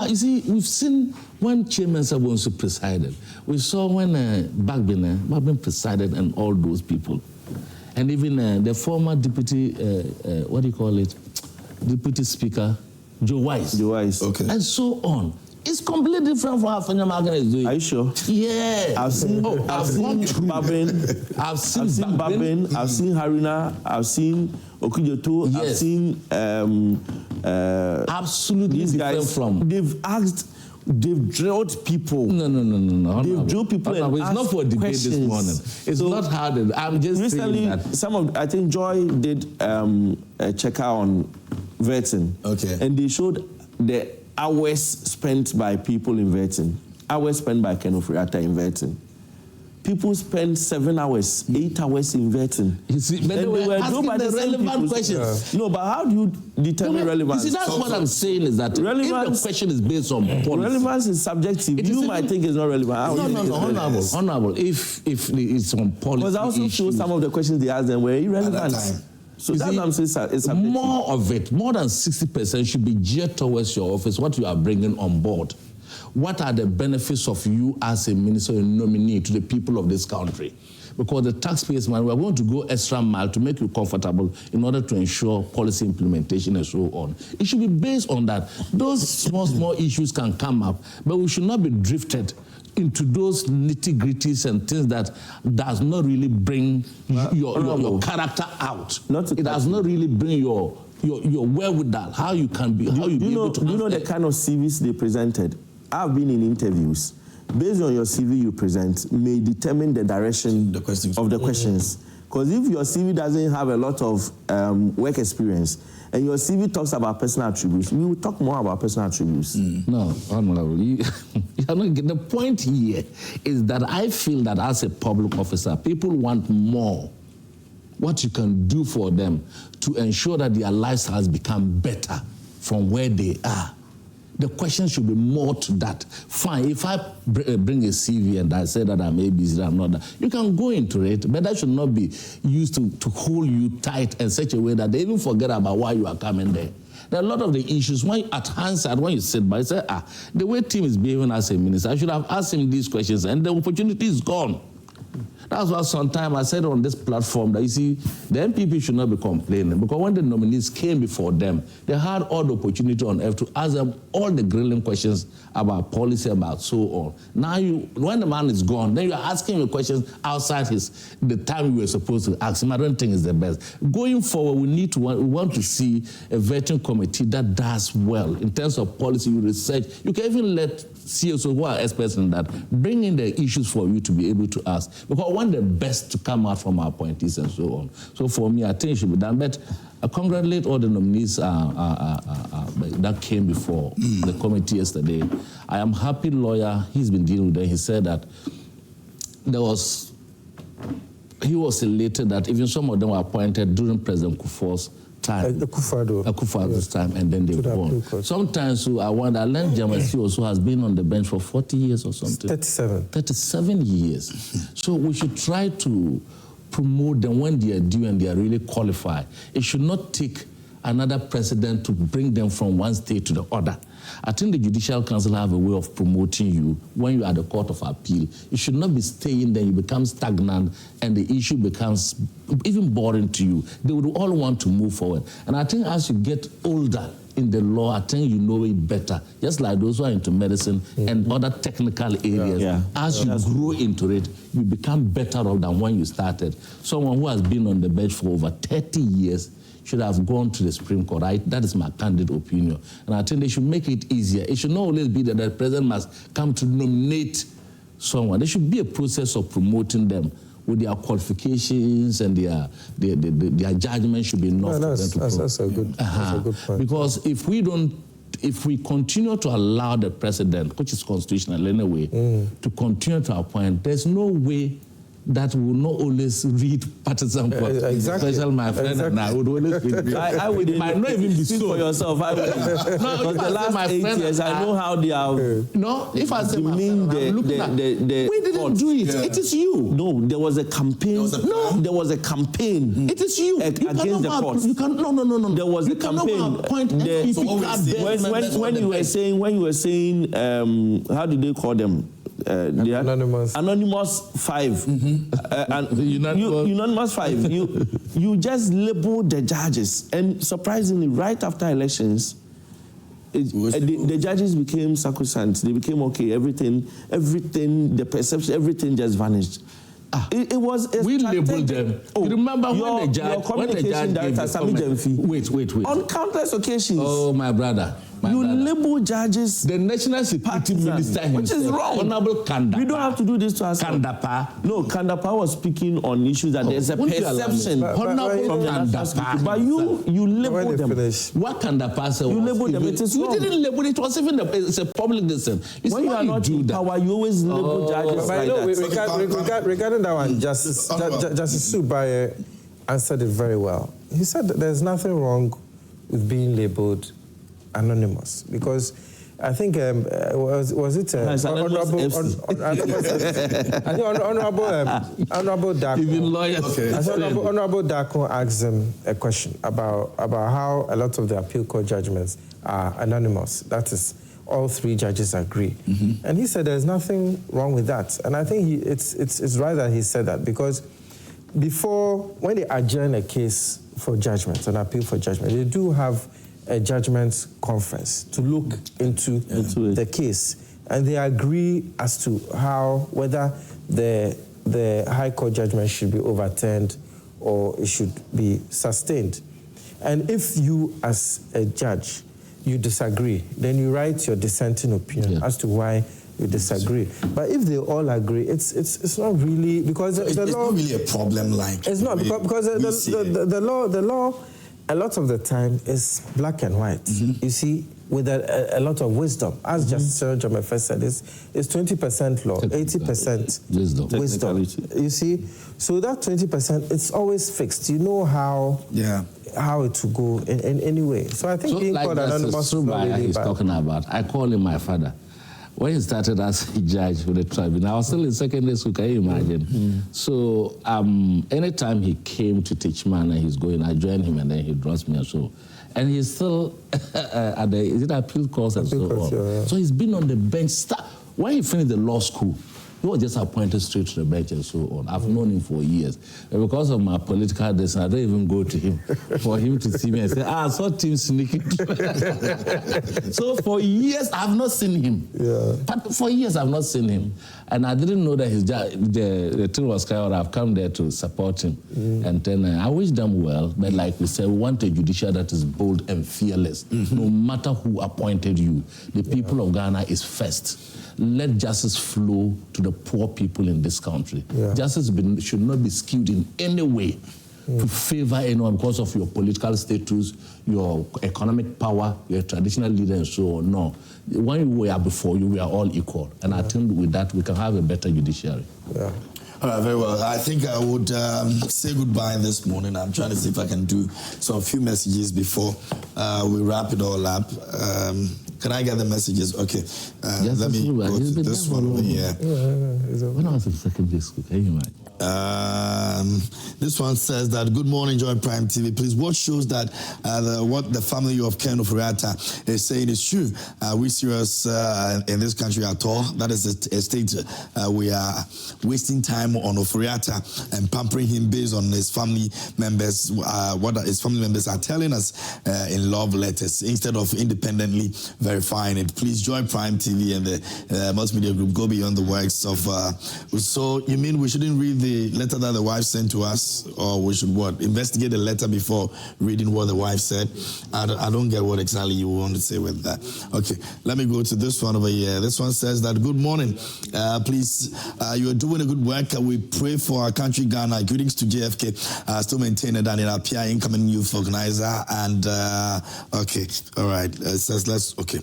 You see, we've seen when Chairman Sabonsu presided. We saw when Bagbin presided and all those people. And even the former deputy, Deputy Speaker Joe Wise.
Okay.
And so on. It's completely different from how Fanya Morgan is doing.
Are you sure?
Yeah.
I've seen Babin, I've seen Haruna, I've seen Okujoto,
Yes.
I've seen
Absolutely
these
different
guys.
from.
They've drilled people.
No.
They've drilled people and
it's not for a debate
questions.
this morning. It's
So,
not hard. I'm just
recently,
saying that.
I think Joy did a checker on vetting.
Okay.
And they showed the hours spent by people in vetting. Hours spent by Ken Ofori-Atta in vetting. People spend 7 hours, 8 hours in vetting.
You see, but they were asking the relevant questions.
No, but how do you determine relevance?
You see, that's what I'm saying is that if the question is based on policy.
Relevance is subjective. You might think it's not relevant.
No, honorable. If it's on policy.
Because I also feel some of the questions they asked them were irrelevant.
At that time.
So that's what I'm saying, it's subjective.
More of it, more than 60% should be geared towards your office, what you are bringing on board. What are the benefits of you as a minister and nominee to the people of this country? Because the taxpayers, man, we are going to go extra mile to make you comfortable in order to ensure policy implementation and so on. It should be based on that. Those small issues can come up, but we should not be drifted into those nitty-gritties and things that does not really bring your character out. It does not really bring your wherewithal, how you can be, how you be able to.
Do you know the kind of CVs they presented? I've been in interviews. Based on your CV you present, may determine the direction of the questions. Because if your CV doesn't have a lot of work experience, and your CV talks about personal attributes, we will talk more about personal attributes.
No, Honorable, the point here is that I feel that as a public officer, people want more. What you can do for them to ensure that their lives has become better from where they are. The question should be more to that. Fine, if I bring a CV and I say that I'm ABC, I'm not that, you can go into it, but that should not be used to hold you tight in such a way that they even forget about why you are coming there. There are a lot of the issues, when at hindsight, when you sit by, you say, the way Tim is behaving as a minister, I should have asked him these questions, and the opportunity is gone. That's why sometimes I said on this platform that, you see, the NPP should not be complaining, because when the nominees came before them, they had all the opportunity on earth to ask them all the grilling questions about policy, about so on. Now, when the man is gone, then you're asking him questions outside the time you were supposed to ask him. I don't think it's the best. Going forward, we want to see a vetting committee that does well in terms of policy research. You can even let CSO who are experts in that bring in the issues for you to be able to ask, because I want the best to come out from our appointees and so on. So for me, I think it should be done. But I congratulate all the nominees that came before the committee yesterday. I am happy lawyer, he's been dealing with them. He said that he was elated that even some of them were appointed during President Kufuor's time. Kufuor's time, and then they've gone. Sometimes I wonder, Alain Jamasi also has been on the bench for 40 years or something. 37 years. So we should try to promote them when they are due and they are really qualified. It should not take another president to bring them from one state to the other. I think the Judicial Council have a way of promoting you when you are at the Court of Appeal. You should not be staying there, you become stagnant, and the issue becomes even boring to you. They would all want to move forward. And I think as you get older in the law, I think you know it better. Just like those who are into medicine and other technical areas. As you grow into it, you become better off than when you started. Someone who has been on the bench for over 30 years should have gone to the Supreme Court. That is my candid opinion. And I think they should make it easier. It should not always be that the president must come to nominate someone. There should be a process of promoting them with their qualifications, and their judgment should be enough.
That's a good point.
Because if we continue to allow the president, which is constitutional anyway, to continue to appoint, there's no way that will not always read partisan politics. Especially my friend and I would always read.
I would might not even be so for yourself. I would. Because the last 8 years, I know how they have.
No, if I say my friend, I'm looking at. We didn't do it. It is you.
No, there was a campaign. There was a campampaign.
It is you
against the court.
You can no.
There was a campaign.
When
you were saying, how do they call them? they had
Anonymous
5. And
Unanimous.
Unanimous 5. You just label the judges, and surprisingly, right after elections, the judges became sacrosanct. They became okay. Everything, the perception, everything just vanished. It was
we labeled them. You remember when the judge,
your communication director, Sami Jemfi.
Wait.
On countless occasions.
Oh, my brother.
Label judges.
The National Security Minister himself,
which is wrong.
Honorable Kandapa.
We don't have to do this to ourselves.
Kandapa.
No, Kandapa was speaking on issues that there's a perception.
Honorable Kandapa.
But you label them.
What Kandapa said?
You label them. It is wrong.
You didn't label it. It was even it's a public decision.
When you are not in power, you always label judges like
that. Regarding that one, Justice Subaye answered it very well. He said that there's nothing wrong with being labeled anonymous, because I think was it honorable Dako?
Even lawyers.
Okay. Honorable Dako asked him a question about how a lot of the appeal court judgments are anonymous. That is, all 3 judges agree, and he said there's nothing wrong with that. And I think it's right that he said that, because before, when they adjourn a case for judgment, an appeal for judgment, they do have a judgment conference to look into the case, and they agree as to whether the High Court judgment should be overturned or it should be sustained. And if you, as a judge, you disagree, then you write your dissenting opinion as to why you disagree. But if they all agree, it's not really, because
it's
the law,
not really a problem. Like
it's not, because the law a lot of the time is black and white. You see, with a lot of wisdom. As Justice John first said, it's 20% law, 80% wisdom. You see, so that 20%, it's always fixed. You know how it will go in any way. So I think being called anonymous is not really
he's
bad.
talking about, I call him my father. When he started as a judge with the tribunal, I was still in secondary school, can you imagine? So anytime he came to teach man and he's going, I join him and then he draws me and so. And he's still at the appeal course and so on. Yeah. So he's been on the bench. When he finished the law school, he was just appointed straight to the bench and so on. I've known him for years. And because of my political destiny, I don't even go to him for him to see me and say, I saw Tim sneaking. So for years, I've not seen him. Yeah. But for years, I've not seen him. And I didn't know that the thing was carried. I've come there to support him. And then I wish them well. But like we said, we want a judiciary that is bold and fearless. No matter who appointed you, the people of Ghana is first. Let justice flow to the poor people in this country. Justice should not be skewed in any way to favor anyone because of your political status, your economic power, your traditional leader, and so on. No. When we are before you, we are all equal. And I think with that, we can have a better judiciary.
All right, very well. I think I would say goodbye this morning. I'm trying to see if I can do some few messages before we wrap it all up. Can I get the messages? Okay.
Yes,
let me go to this one over here.
When I was in secondary school, can you imagine?
This one says that, good morning, Joy Prime TV. Please, what shows that what the family of Ken Ofori-Atta is saying is true? Are we serious in this country at all? That is a state we are wasting time on Ofori-Atta and pampering him based on his family members, what his family members are telling us in love letters, instead of independently verifying it. Please, Joy Prime TV and the multimedia group, go beyond the works of... so you mean we shouldn't read the letter that the wife sent to us, or we should what? Investigate the letter before reading what the wife said? I don't get what exactly you want to say with that. Okay, let me go to this one over here. This one says that, good morning. Please, you are doing a good work. We pray for our country, Ghana. Greetings to JFK. Still maintaining Daniel Apia, incoming youth organizer. And, okay, all right. It says, let's, okay.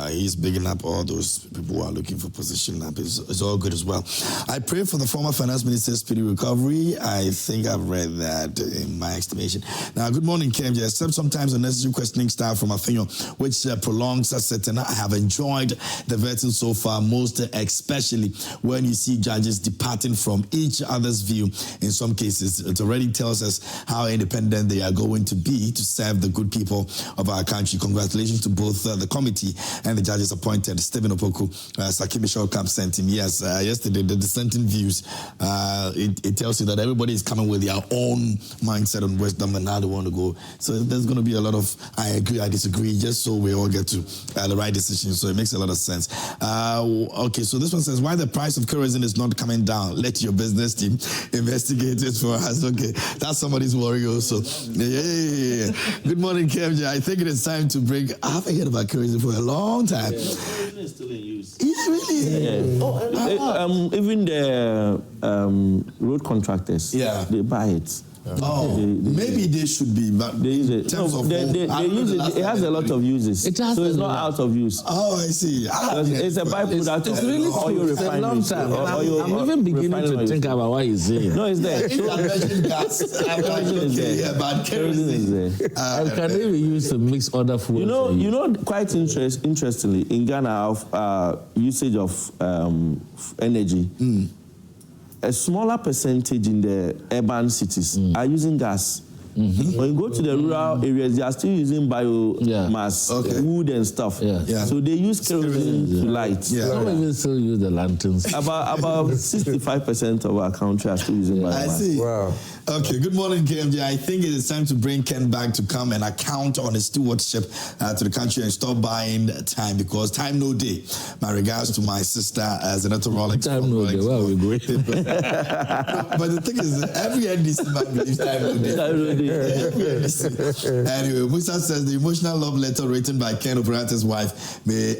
He's bigging up all those people who are looking for position. It's all good as well. I pray for the former finance minister's speedy recovery. I think I've read that in my estimation. Now, good morning, KMJ. Except sometimes unnecessary questioning style from Afinyo, which prolongs a certain. I have enjoyed the vetting so far, most especially when you see judges departing from each other's view. In some cases, it already tells us how independent they are going to be to serve the good people of our country. Congratulations to both the committee and the judges appointed Stephen Opoku, Saki Michelle Camp sent him. Yes, yesterday the dissenting views, it tells you that everybody is coming with their own mindset on wisdom and how they want to go. So there's going to be a lot of I agree, I disagree, just so we all get to the right decision. So it makes a lot of sense. Okay, so this one says, why the price of kerosene is not coming down? Let your business team investigate it for us. Okay, that's somebody's worry also. Yeah. Good morning, KMJ. I think it is time to bring, I haven't heard about kerosene for a long time.
Yeah, kerosene is still in use.
Yeah, really?
Yeah. Even the road contractors, they buy it.
Maybe they should be, but
they use it.
They
use it. It has a lot of uses. So it's not out of use.
Oh, I see.
It's a byproduct.
It's really true. It's a long time. I'm even beginning to think about what he's saying.
No, it's there.
Kerosene is there.
And can they be used to mix other food?
You know, quite interestingly, in Ghana, usage of energy. A smaller percentage in the urban cities are using gas. Mm-hmm. When you go to the rural areas, they are still using biomass, wood and stuff. So they use kerosene to light.
Some even still use the lanterns.
About 65% of our country are still using biomass.
I see.
Wow.
Okay, good morning, KMJ. I think it is time to bring Ken back to come and account on his stewardship to the country and stop buying time, because time no day. My regards to my sister, Senator Rolex.
Time no day, where are we going?
But the thing is, every NDC man believes time no day.
Time no day.
Anyway, Musa says the emotional love letter written by Ken Ofori-Atta's wife may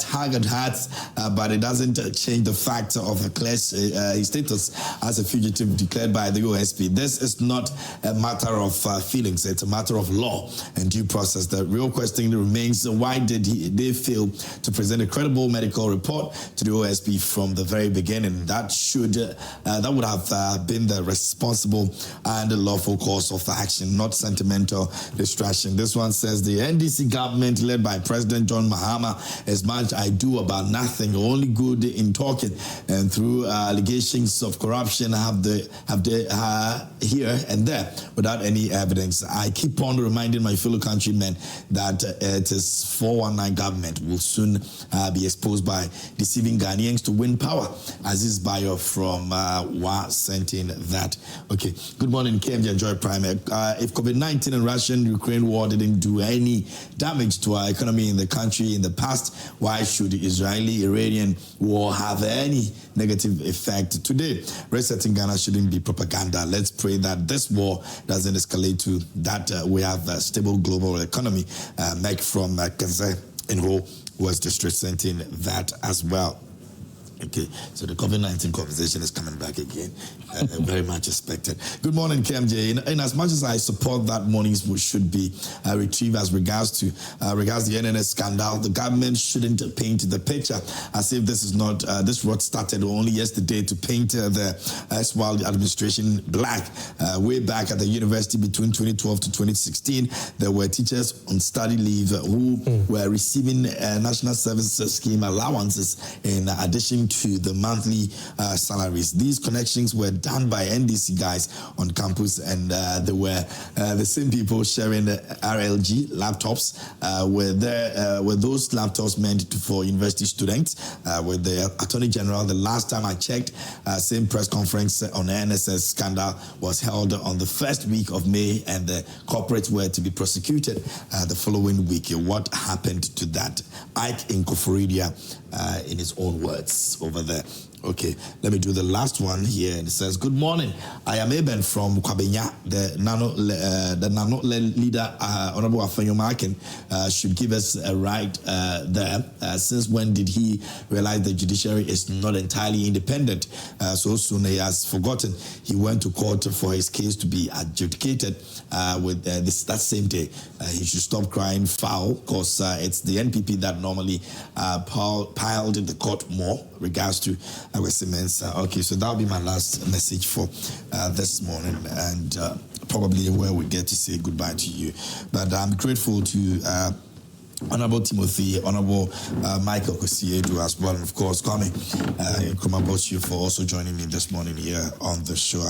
target hearts, but it doesn't change the fact of his status as a fugitive declared by the OSP. This is not a matter of feelings, it's a matter of law and due process. The real question remains, why did they fail to present a credible medical report to the OSP from the very beginning? That would have been the responsible and the lawful course of action, not sentimental distraction. This one says the NDC government led by President John Mahama is much ado about nothing, only good in talking, and through allegations of corruption have here and there without any evidence. I keep on reminding my fellow countrymen that it is 419 government will soon be exposed by deceiving Ghanaians to win power. Aziz Bayo from WA sent in that. Okay, good morning, KMJ. Enjoy Prime. If COVID-19 and Russian-Ukraine war didn't do any damage to our economy in the country in the past, why should the Israeli-Iranian war have any negative effect today? Resetting Ghana shouldn't be propaganda. Let's pray that this war doesn't escalate to that we have a stable global economy. Meg from Kaze in Ho was just sent in that as well. Okay, so the COVID-19 conversation is coming back again. Very much expected. Good morning, KMJ. In as much as I support that monies should be retrieved as regards the NNS scandal, the government shouldn't paint the picture as if this is not this what started only yesterday to paint the SWAL administration black. Way back at the university between 2012 to 2016, there were teachers on study leave who were receiving National Service Scheme allowances in addition to the monthly salaries. These connections were done by NDC guys on campus, and they were the same people sharing the RLG laptops. Were those laptops meant for university students? With the Attorney General, the last time I checked, same press conference on the NSS scandal was held on the first week of May, and the corporates were to be prosecuted the following week. What happened to that? Ike in Ofori-Atta, in his own words over there. Okay, let me do the last one here. And it says, good morning. I am Eben from Kwabenya. The Nano leader, Honorable Afenyo Markin, should give us a right there. Since when did he realize the judiciary is not entirely independent? So soon he has forgotten. He went to court for his case to be adjudicated with that same day. He should stop crying foul, because it's the NPP that normally piled in the court more regards to our cements. Okay, so that'll be my last message for this morning, and probably where we get to say goodbye to you. But I'm grateful to Honorable Timothy, Honorable Michael Kosiedu as well, and of course, Kwame Nkrumah for also joining me this morning here on the show.